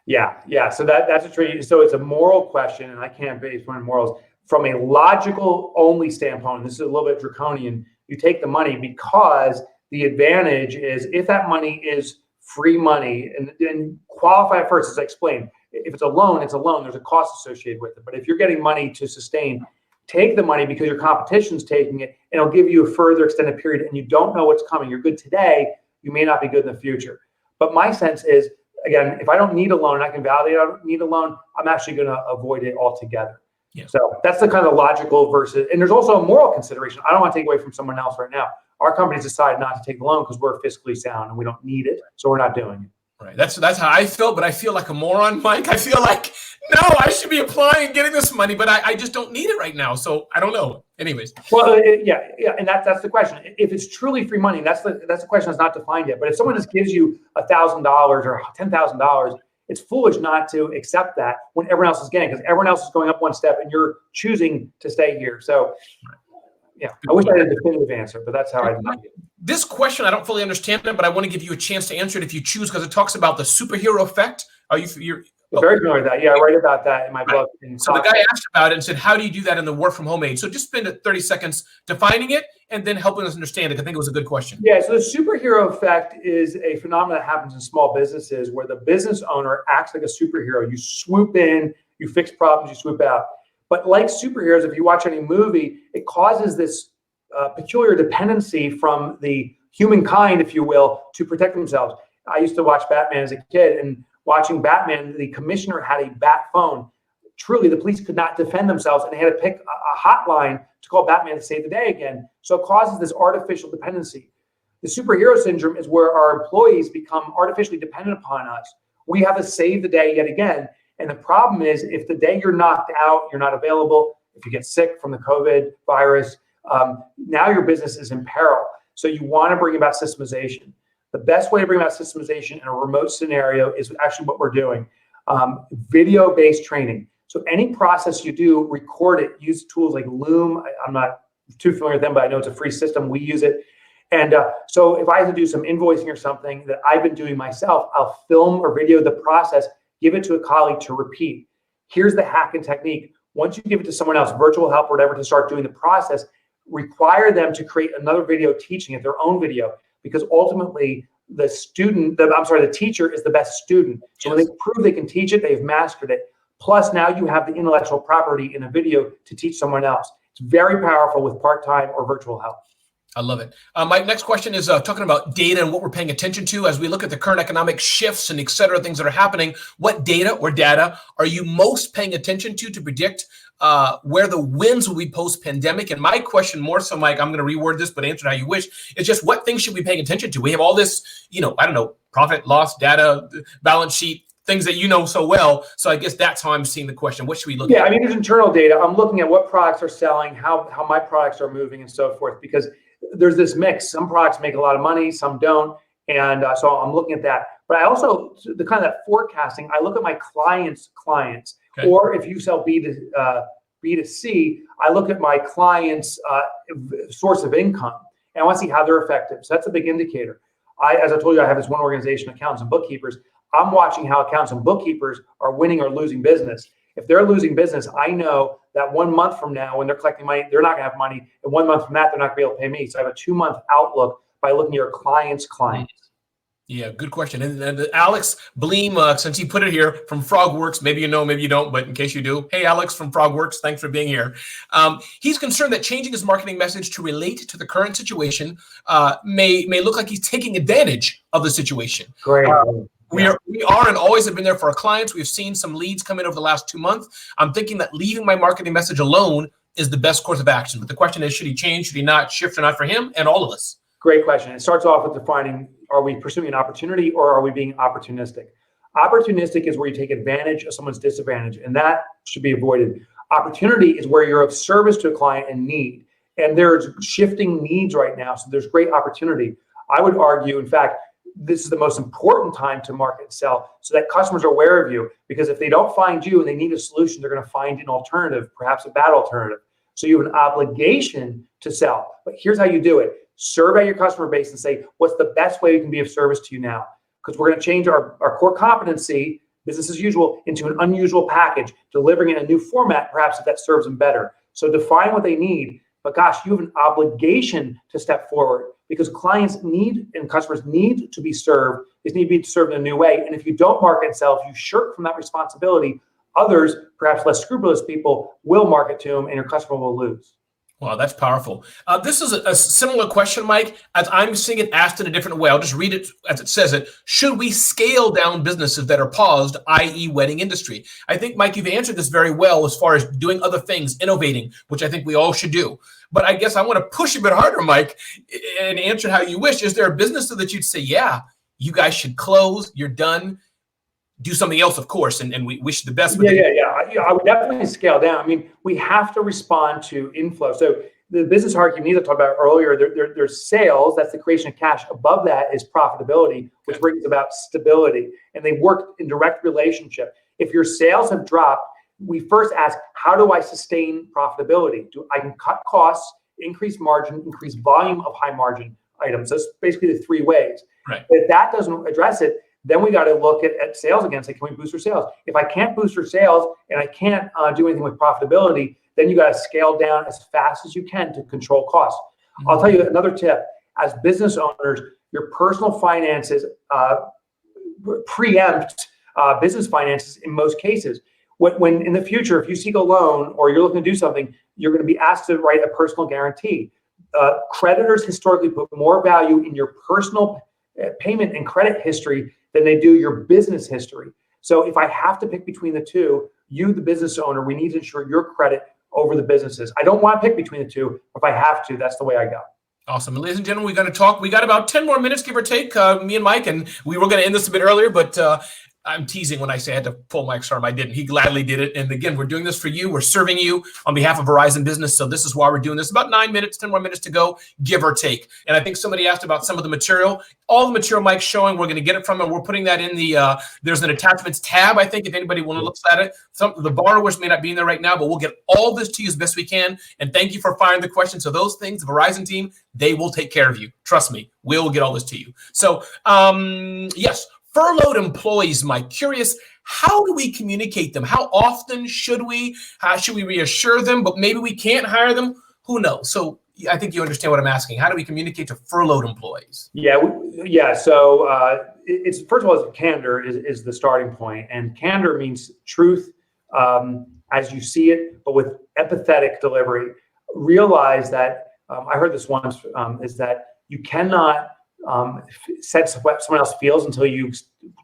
Yeah. So that's a tricky. So it's a moral question, and I can't base on morals. From a logical only standpoint, this is a little bit draconian, you take the money because the advantage is if that money is free money, and qualify it first, as I explained, if it's a loan, it's a loan. There's a cost associated with it. But if you're getting money to sustain, take the money because your competition's taking it, and it'll give you a further extended period, and you don't know what's coming. You're good today, you may not be good in the future. But my sense is, again, if I don't need a loan, I can validate I don't need a loan, I'm actually going to avoid it altogether.
Yeah.
So that's the kind of logical versus, and there's also a moral consideration. I don't want to take away from someone else right now. Our company's decided not to take the loan because we're fiscally sound and we don't need it, so we're not doing it.
Right. That's how I felt, but I feel like a moron, Mike. I feel like, no, I should be applying, getting this money, but I just don't need it right now. So I don't know. Anyways.
Well, yeah, and that's the question. If it's truly free money, that's the question that's not defined yet. But if someone just gives you $1,000 or $10,000, it's foolish not to accept that when everyone else is getting, because everyone else is going up one step and you're choosing to stay here. So, yeah, I wish I had a definitive answer, but that's how I think it.
This question, I don't fully understand it, but I want to give you a chance to answer it if you choose, because it talks about the superhero effect. You're
very familiar with that. Yeah, I write about that in my book.
So the guy asked about it and said, how do you do that in the work from home age? So just spend 30 seconds defining it and then helping us understand it. I think it was a good question.
Yeah, so the superhero effect is a phenomenon that happens in small businesses where the business owner acts like a superhero. You swoop in, you fix problems, you swoop out. But like superheroes, if you watch any movie, it causes this peculiar dependency from the humankind, if you will, to protect themselves. I used to watch Batman as a kid, and watching Batman, the commissioner had a bat phone. Truly, the police could not defend themselves, and they had to pick a hotline to call Batman to save the day again. So it causes this artificial dependency. The superhero syndrome is where our employees become artificially dependent upon us. We have to save the day yet again. And the problem is, if the day you're knocked out, you're not available, if you get sick from the COVID virus, now your business is in peril. So you want to bring about systemization. The best way to bring about systemization in a remote scenario is actually what we're doing. Video-based training. So any process you do, record it. Use tools like Loom. I'm not too familiar with them, but I know it's a free system. We use it. And so if I have to do some invoicing or something that I've been doing myself, I'll film or video the process, give it to a colleague to repeat. Here's the hack and technique. Once you give it to someone else, virtual help or whatever, to start doing the process, require them to create another video teaching it, their own video, because ultimately the teacher is the best student. So when they prove they can teach it, they've mastered it. Plus now you have the intellectual property in a video to teach someone else. It's very powerful with part-time or virtual help.
I love it. My next question is talking about data and what we're paying attention to as we look at the current economic shifts and et cetera, things that are happening. What data or data are you most paying attention to predict where the wins will be post-pandemic? And my question more so, Mike, I'm going to reword this, but answer it how you wish, is just what things should we be paying attention to? We have all this, I don't know, profit, loss, data, balance sheet, things that you know so well. So I guess that's how I'm seeing the question. What should we look at?
Yeah, I mean, there's internal data. I'm looking at what products are selling, how my products are moving and so forth, because there's this mix. Some products make a lot of money, some don't. And so I'm looking at that. But I also, the kind of that forecasting, I look at my clients. Okay. Or if you sell B2C, I look at my clients' source of income. And I want to see how they're effective. So that's a big indicator. As I told you, I have this one organization, accountants and bookkeepers. I'm watching how accountants and bookkeepers are winning or losing business. If they're losing business, I know that 1 month from now, when they're collecting money, they're not going to have money. And 1 month from that, they're not going to be able to pay me. So I have a 2-month outlook by looking at your clients' clients.
Yeah, good question. And Alex Bleem, since he put it here, from FrogWorks, maybe you know, maybe you don't, but in case you do, hey, Alex from FrogWorks, thanks for being here. He's concerned that changing his marketing message to relate to the current situation may look like he's taking advantage of the situation.
Great.
We are and always have been there for our clients. We've seen some leads come in over the last 2 months. I'm thinking that leaving my marketing message alone is the best course of action. But the question is, should he change? Should he not? Shift or not for him and all of us?
Great question. It starts off with defining, are we pursuing an opportunity or are we being opportunistic? Opportunistic is where you take advantage of someone's disadvantage, and that should be avoided. Opportunity is where you're of service to a client in need. And there's shifting needs right now, so there's great opportunity. I would argue, in fact, this is the most important time to market and sell so that customers are aware of you, because if they don't find you and they need a solution, they're going to find an alternative, perhaps a bad alternative. So you have an obligation to sell. But here's how you do it. Survey your customer base and say, what's the best way we can be of service to you now? Because we're going to change our core competency, business as usual, into an unusual package, delivering in a new format, perhaps if that serves them better. So define what they need, but gosh, you have an obligation to step forward because clients need and customers need to be served. They need to be served in a new way. And if you don't market and sell, if you shirk from that responsibility, others, perhaps less scrupulous people, will market to them and your customer will lose.
Wow, that's powerful. This is a similar question, Mike, as I'm seeing it asked in a different way. I'll just read it as it says it. Should we scale down businesses that are paused, i.e. wedding industry? I think, Mike, you've answered this very well as far as doing other things, innovating, which I think we all should do. But I guess I want to push a bit harder, Mike, and answer how you wish. Is there a business that you'd say, yeah, you guys should close, you're done, do something else, of course, and we wish you the best.
I would definitely scale down. I mean, we have to respond to inflow. So the business hierarchy we talked about earlier, there's sales, that's the creation of cash. Above that is profitability, which brings about stability. And they work in direct relationship. If your sales have dropped, we first ask, how do I sustain profitability? I can cut costs, increase margin, increase volume of high margin items. That's basically the three ways.
Right.
If that doesn't address it, then we got to look at sales again. Say, can we boost our sales? If I can't boost our sales and I can't do anything with profitability, then you got to scale down as fast as you can to control costs. Mm-hmm. I'll tell you another tip. As business owners, your personal finances preempt business finances in most cases. When in the future, if you seek a loan or you're looking to do something, you're going to be asked to write a personal guarantee. Creditors historically put more value in your personal payment and credit history than they do your business history. So if I have to pick between the two, you, the business owner, we need to ensure your credit over the businesses. I don't want to pick between the two. If I have to, that's the way I go.
Awesome. Ladies and gentlemen, we're going to talk. We got about 10 more minutes, give or take, me and Mike, and we were going to end this a bit earlier, but I'm teasing when I say I had to pull Mike's arm. I didn't. He gladly did it. And again, we're doing this for you. We're serving you on behalf of Verizon Business. So this is why we're doing this. About 9 minutes, 10 more minutes to go, give or take. And I think somebody asked about some of the material. All the material Mike's showing, we're going to get it from him. We're putting that in the, there's an attachments tab, I think, if anybody want to look at it. Some of the borrowers may not be in there right now, but we'll get all this to you as best we can. And thank you for firing the question. So those things, the Verizon team, they will take care of you. Trust me, we'll get all this to you. So, yes, furloughed employees, Mike, curious, how do we communicate them? How often should we? How should we reassure them? But maybe we can't hire them. Who knows? So I think you understand what I'm asking. How do we communicate to furloughed employees?
Yeah. So it's first of all, candor is the starting point, and candor means truth as you see it, but with empathetic delivery. Realize that I heard this once is that you cannot sense what someone else feels until you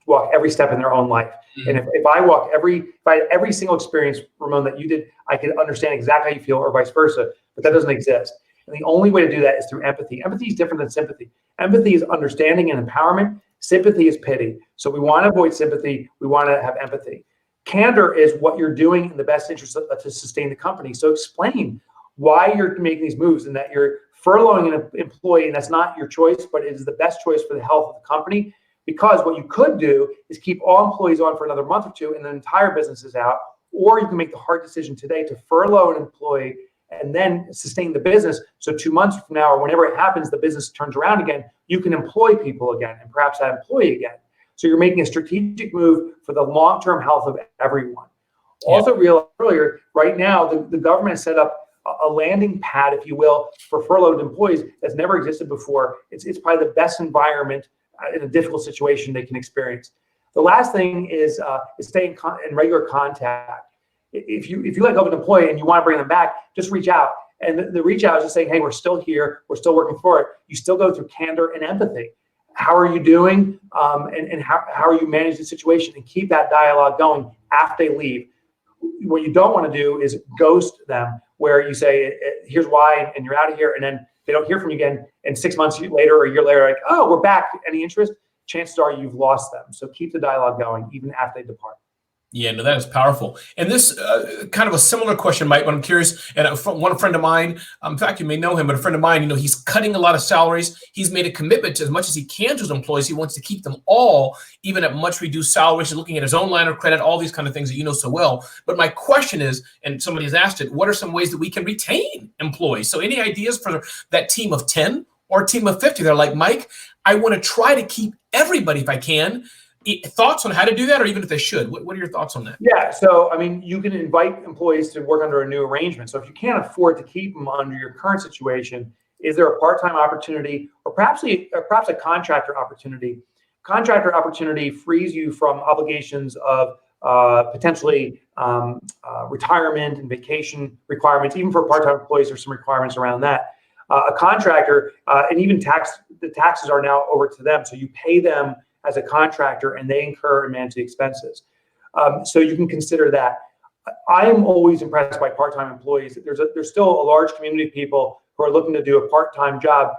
walk every step in their own life. Mm-hmm. And if I had every single experience, Ramon, that you did, I could understand exactly how you feel, or vice versa. But that doesn't exist. And the only way to do that is through empathy. Empathy is different than sympathy. Empathy is understanding and empowerment. Sympathy is pity. So we want to avoid sympathy. We want to have empathy. Candor is what you're doing in the best interest to sustain the company. So explain why you're making these moves and that you're furloughing an employee, and that's not your choice, but it is the best choice for the health of the company. Because what you could do is keep all employees on for another month or two and the entire business is out, or you can make the hard decision today to furlough an employee and then sustain the business. So 2 months from now, or whenever it happens, the business turns around again, you can employ people again and perhaps that employee again. So you're making a strategic move for the long-term health of everyone. Yeah. Also realized earlier, right now, the government has set up a landing pad, if you will, for furloughed employees that's never existed before. It's probably the best environment in a difficult situation they can experience. The last thing is stay in regular contact. If you let go of an employee and you want to bring them back, just reach out. And the reach out is just saying, hey, we're still here. We're still working for it. You still go through candor and empathy. How are you doing? And how are you managing the situation? And keep that dialogue going after they leave. What you don't want to do is ghost them, where you say, here's why, and you're out of here. And then they don't hear from you again. And 6 months later or a year later, like, oh, we're back. Any interest? Chances are you've lost them. So keep the dialogue going even after they depart.
Yeah, no, that is powerful. And this kind of a similar question, Mike, but I'm curious. And one friend of mine, in fact, you may know him, but a friend of mine, he's cutting a lot of salaries. He's made a commitment to as much as he can to his employees. He wants to keep them all, even at much reduced salaries. He's looking at his own line of credit, all these kind of things that you know so well. But my question is, and somebody has asked it, what are some ways that we can retain employees? So any ideas for that team of 10 or a team of 50? They're like, Mike, I want to try to keep everybody if I can. Thoughts on how to do that, or even if they should? What are your thoughts on that?
Yeah, so I mean, you can invite employees to work under a new arrangement. So if you can't afford to keep them under your current situation, is there a part-time opportunity, or perhaps a contractor opportunity? Contractor opportunity frees you from obligations of potentially retirement and vacation requirements. Even for part-time employees, there's some requirements around that. A contractor, and even the taxes are now over to them. So you pay them as a contractor, and they incur and manage the expenses. So you can consider that. I'm always impressed by part-time employees. There's still a large community of people who are looking to do a part-time job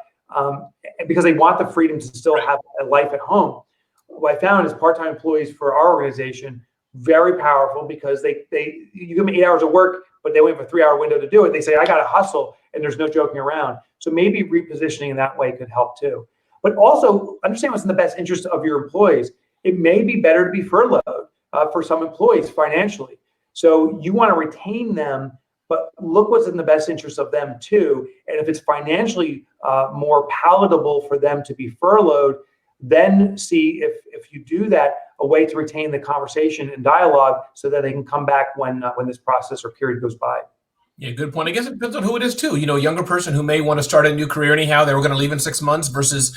because they want the freedom to still have a life at home. What I found is part-time employees for our organization very powerful, because you give them 8 hours of work, but they only have a 3-hour window to do it. They say, I got to hustle, and there's no joking around. So maybe repositioning in that way could help too. But also understand what's in the best interest of your employees. It may be better to be furloughed for some employees financially. So you want to retain them, but look what's in the best interest of them too. And if it's financially more palatable for them to be furloughed, then see if you do that, a way to retain the conversation and dialogue so that they can come back when this process or period goes by.
Yeah, good point. I guess it depends on who it is too. A younger person who may want to start a new career anyhow, they were going to leave in 6 months, versus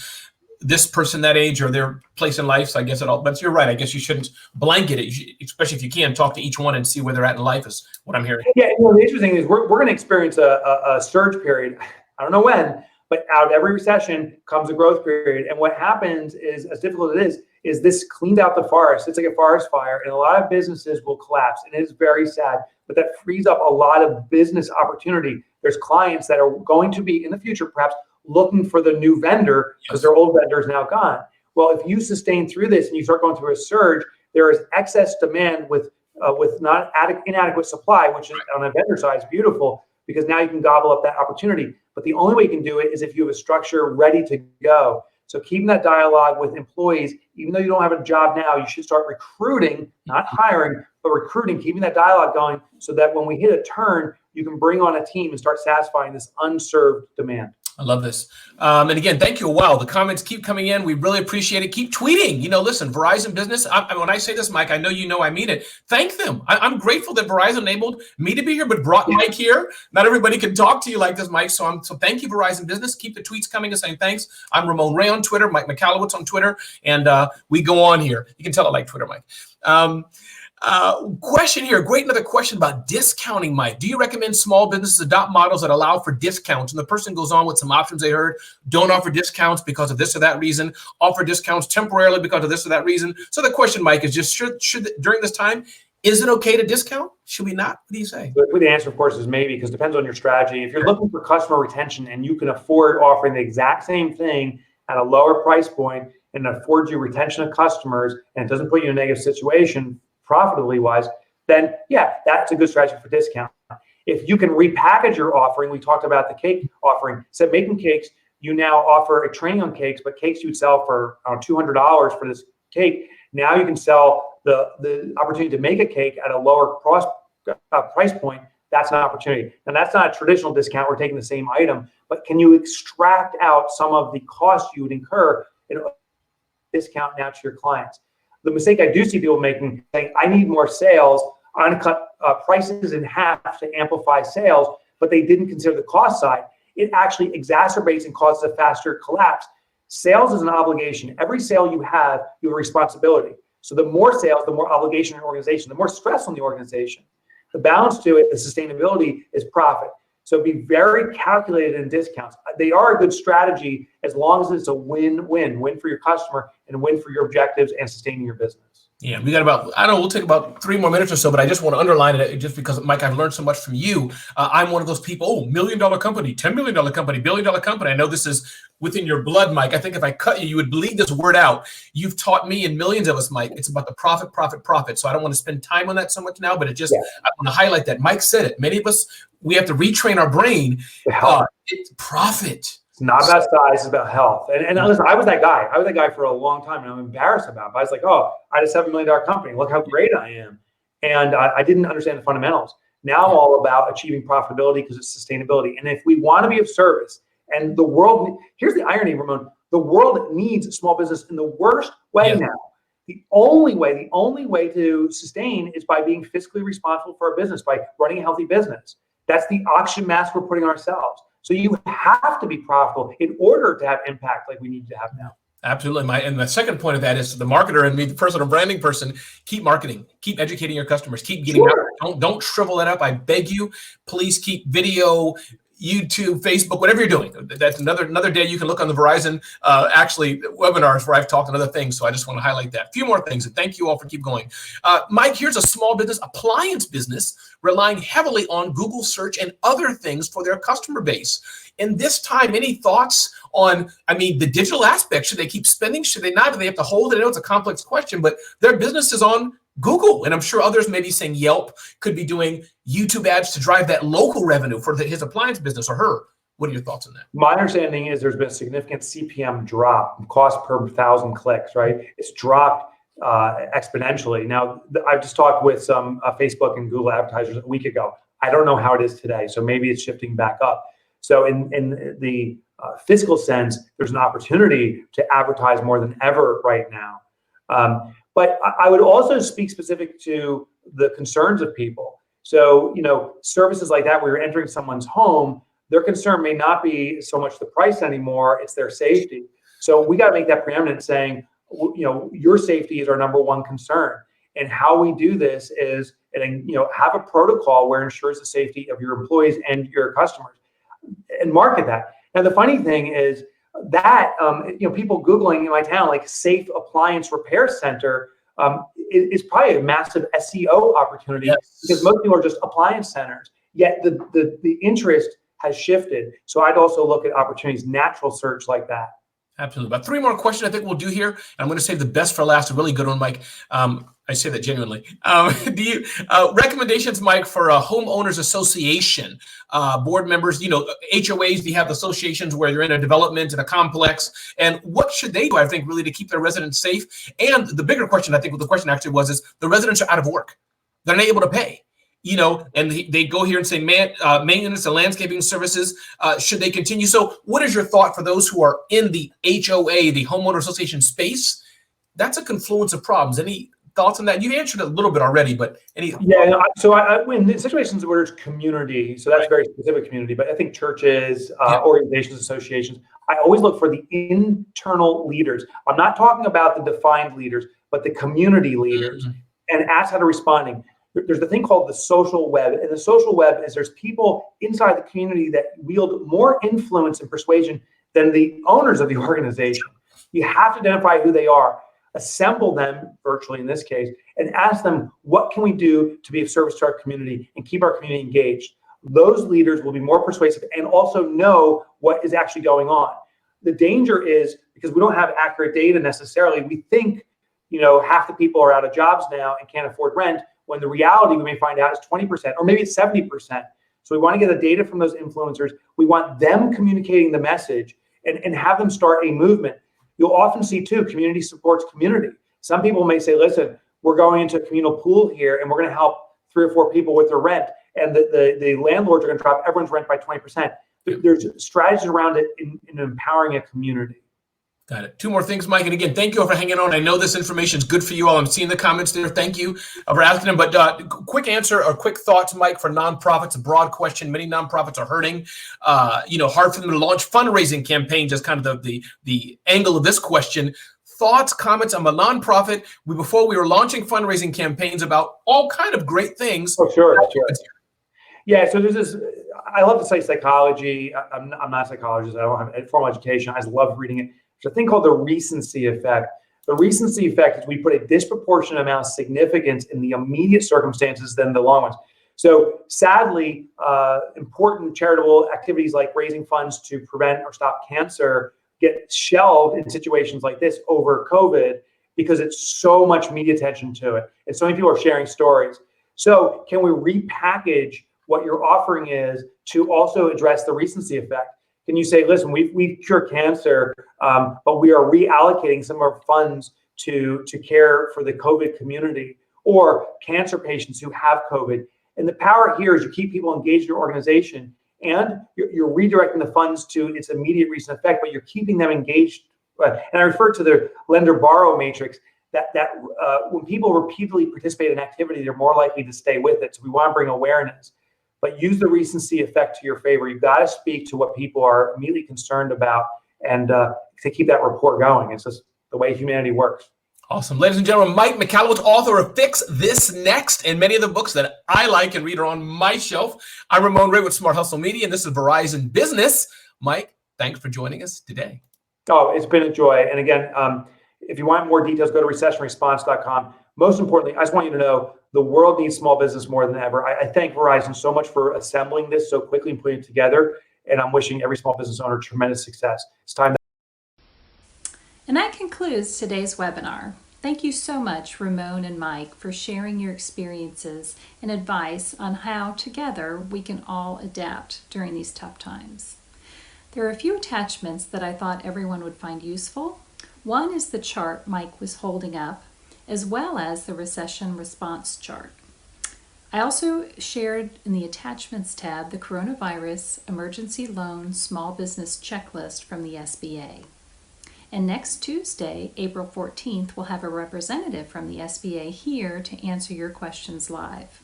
this person that age or their place in life. So I guess but you're right. I guess you shouldn't blanket it, especially if you can talk to each one and see where they're at in life, is what I'm hearing.
Yeah, the interesting thing is we're going to experience a surge period. I don't know when, but out of every recession comes a growth period. And what happens is, as difficult as it is this cleaned out the forest. It's like a forest fire, and a lot of businesses will collapse, and it is very sad. But that frees up a lot of business opportunity. There's clients that are going to be in the future perhaps looking for the new vendor because their old vendor is now gone. Well, if you sustain through this and you start going through a surge, there is excess demand with not inadequate supply, which is on the vendor side is beautiful, because now you can gobble up that opportunity. But the only way you can do it is if you have a structure ready to go. So keeping that dialogue with employees, even though you don't have a job now, you should start recruiting, not hiring, but recruiting, keeping that dialogue going so that when we hit a turn, you can bring on a team and start satisfying this unserved demand.
I love this. And again, thank you. Wow, the comments keep coming in. We really appreciate it. Keep tweeting. Listen, Verizon Business, when I say this, Mike, I know I mean it. Thank them. I'm grateful that Verizon enabled me to be here, but brought Mike here. Not everybody can talk to you like this, Mike. So thank you, Verizon Business. Keep the tweets coming and saying thanks. I'm Ramon Ray on Twitter, Mike Michalowicz on Twitter, and we go on here. You can tell I like Twitter, Mike. Question here. Another question about discounting, Mike. Do you recommend small businesses adopt models that allow for discounts? And the person goes on with some options they heard. Don't offer discounts because of this or that reason. Offer discounts temporarily because of this or that reason. So the question, Mike, is just should during this time, is it okay to discount? Should we not? What do you say?
The answer, of course, is maybe, because it depends on your strategy. If you're looking for customer retention and you can afford offering the exact same thing at a lower price point and it affords you retention of customers and it doesn't put you in a negative situation, profitably wise, then yeah, that's a good strategy for discount. If you can repackage your offering, we talked about the cake offering. Instead of making cakes, you now offer a training on cakes, but cakes you'd sell for $200 for this cake. Now you can sell the opportunity to make a cake at a lower price point. That's an opportunity. And that's not a traditional discount. We're taking the same item, but can you extract out some of the costs you would incur in a discount now to your clients? The mistake I do see people making, saying, I need more sales, I'm going to cut prices in half to amplify sales, but they didn't consider the cost side. It actually exacerbates and causes a faster collapse. Sales is an obligation. Every sale you have a responsibility. So the more sales, the more obligation on your organization, the more stress on the organization. The balance to it, the sustainability, is profit. So be very calculated in discounts. They are a good strategy as long as it's a win-win, win for your customer and win for your objectives and sustaining your business.
Yeah, we got we'll take about 3 more minutes or so, but I just want to underline it just because, Mike, I've learned so much from you. I'm one of those people, $1 million company, $10 million company, $1 billion company. I know this is within your blood, Mike. I think if I cut you, you would bleed this word out. You've taught me and millions of us, Mike, it's about the profit, profit, profit. So I don't want to spend time on that so much now, but I want to highlight that. Mike said it. Many of us, we have to retrain our brain. It's profit.
It's not about size, it's about health. And listen, I was that guy. I was that guy for a long time, and I'm embarrassed about it. But I was like, I had a $7 million company. Look how great I am. And I didn't understand the fundamentals. Now I'm all about achieving profitability because it's sustainability. And if we want to be of service, and the world, here's the irony, Ramon, the world needs small business in the worst way now. The only way to sustain is by being fiscally responsible for our business, by running a healthy business. That's the oxygen mask we're putting ourselves. So you have to be profitable in order to have impact like we need to have now.
Absolutely. And the second point of that is the marketer and me, the personal branding person, keep marketing, keep educating your customers, keep getting out. Don't shrivel that up. I beg you, please keep video, YouTube, Facebook, whatever you're doing. That's another day you can look on the Verizon actually webinars where I've talked on other things. So I just want to highlight that. A few more things, and thank you all for keep going. Mike, here's a small business, appliance business, relying heavily on Google search and other things for their customer base. In this time, any thoughts on, the digital aspect? Should they keep spending? Should they not? Do they have to hold it? I know it's a complex question, but their business is on Google, and I'm sure others may be saying Yelp could be doing YouTube ads to drive that local revenue for his appliance business or her. What are your thoughts on that?
My understanding is there's been a significant CPM drop, cost per 1,000 clicks, right? It's dropped exponentially. Now, I've just talked with some Facebook and Google advertisers a week ago. I don't know how it is today, so maybe it's shifting back up. So in the fiscal sense, there's an opportunity to advertise more than ever right now. But I would also speak specific to the concerns of people. So, services like that, where you're entering someone's home, their concern may not be so much the price anymore, it's their safety. So we got to make that preeminent, saying, your safety is our number one concern. And how we do this is, have a protocol where it ensures the safety of your employees and your customers, and market that. Now, the funny thing is that, people Googling in my town, like safe appliance repair center, is probably a massive SEO opportunity. Yes. Because most people are just appliance centers. Yet the interest has shifted. So I'd also look at opportunities, natural search like that.
Absolutely. About 3 more questions I think we'll do here. And I'm going to save the best for last. A really good one, Mike. I say that genuinely. Do you recommendations, Mike, for a homeowners association, board members, HOAs, do you have associations where you're in a development in a complex, and what should they do, I think, really to keep their residents safe? And the bigger question, I think what the question actually was, is the residents are out of work. They're not able to pay. And they go here and say, maintenance and landscaping services, should they continue? So what is your thought for those who are in the HOA, the homeowner association space? That's a confluence of problems. Any thoughts on that? You've answered it a little bit already, but any?
Yeah, so in situations where it's community, so that's very specific community, but I think churches, organizations, associations, I always look for the internal leaders. I'm not talking about the defined leaders, but the community leaders, and ask how they're responding. There's the thing called the social web. And the social web is there's people inside the community that wield more influence and persuasion than the owners of the organization. You have to identify who they are, assemble them virtually in this case, and ask them, what can we do to be of service to our community and keep our community engaged? Those leaders will be more persuasive and also know what is actually going on. The danger is, because we don't have accurate data necessarily, we think, half the people are out of jobs now and can't afford rent, when the reality we may find out is 20%, or maybe it's 70%. So we want to get the data from those influencers. We want them communicating the message and have them start a movement. You'll often see too, community supports community. Some people may say, listen, we're going into a communal pool here and we're going to help 3 or 4 people with their rent. And the landlords are going to drop everyone's rent by 20%. There's strategies around it in empowering a community.
Got it. 2 more things, Mike. And again, thank you all for hanging on. I know this information is good for you all. I'm seeing the comments there. Thank you for asking them. But quick answer or quick thoughts, Mike, for nonprofits, a broad question. Many nonprofits are hurting. Hard for them to launch fundraising campaigns as kind of the angle of this question. Thoughts, comments. I'm a nonprofit. Before we were launching fundraising campaigns about all kind of great things.
Oh, sure. Yeah, so there's this, I love to study psychology. I'm not a psychologist. I don't have formal education. I just love reading it. There's a thing called the recency effect. The recency effect is we put a disproportionate amount of significance in the immediate circumstances than the long ones. So sadly, important charitable activities like raising funds to prevent or stop cancer get shelved in situations like this over COVID because it's so much media attention to it. And so many people are sharing stories. So can we repackage what your offering is to also address the recency effect? Can you say, listen, we've cured cancer, but we are reallocating some of our funds to care for the COVID community or cancer patients who have COVID? And the power here is you keep people engaged in your organization and you're redirecting the funds to its immediate recent effect, but you're keeping them engaged. And I refer to the lender-borrow matrix. when people repeatedly participate in activity, they're more likely to stay with it. So we want to bring awareness, but use the recency effect to your favor. You've got to speak to what people are immediately concerned about, and to keep that rapport going. It's just the way humanity works.
Awesome. Ladies and gentlemen, Mike Michalowicz, author of Fix This Next, and many of the books that I like and read are on my shelf. I'm Ramon Ray with Smart Hustle Media, and this is Verizon Business. Mike, thanks for joining us today.
Oh, it's been a joy. And again, if you want more details, go to recessionresponse.com. Most importantly, I just want you to know the world needs small business more than ever. I thank Verizon so much for assembling this so quickly and putting it together. And I'm wishing every small business owner tremendous success. It's time.
And that concludes today's webinar. Thank you so much, Ramon and Mike, for sharing your experiences and advice on how together we can all adapt during these tough times. There are a few attachments that I thought everyone would find useful. One is the chart Mike was holding up, as well as the recession response chart. I also shared in the attachments tab the Coronavirus Emergency Loan Small Business Checklist from the SBA. And next Tuesday, April 14th, we'll have a representative from the SBA here to answer your questions live.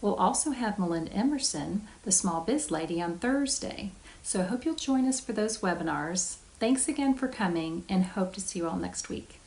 We'll also have Melinda Emerson, the Small Biz Lady, on Thursday. So I hope you'll join us for those webinars. Thanks again for coming, and hope to see you all next week.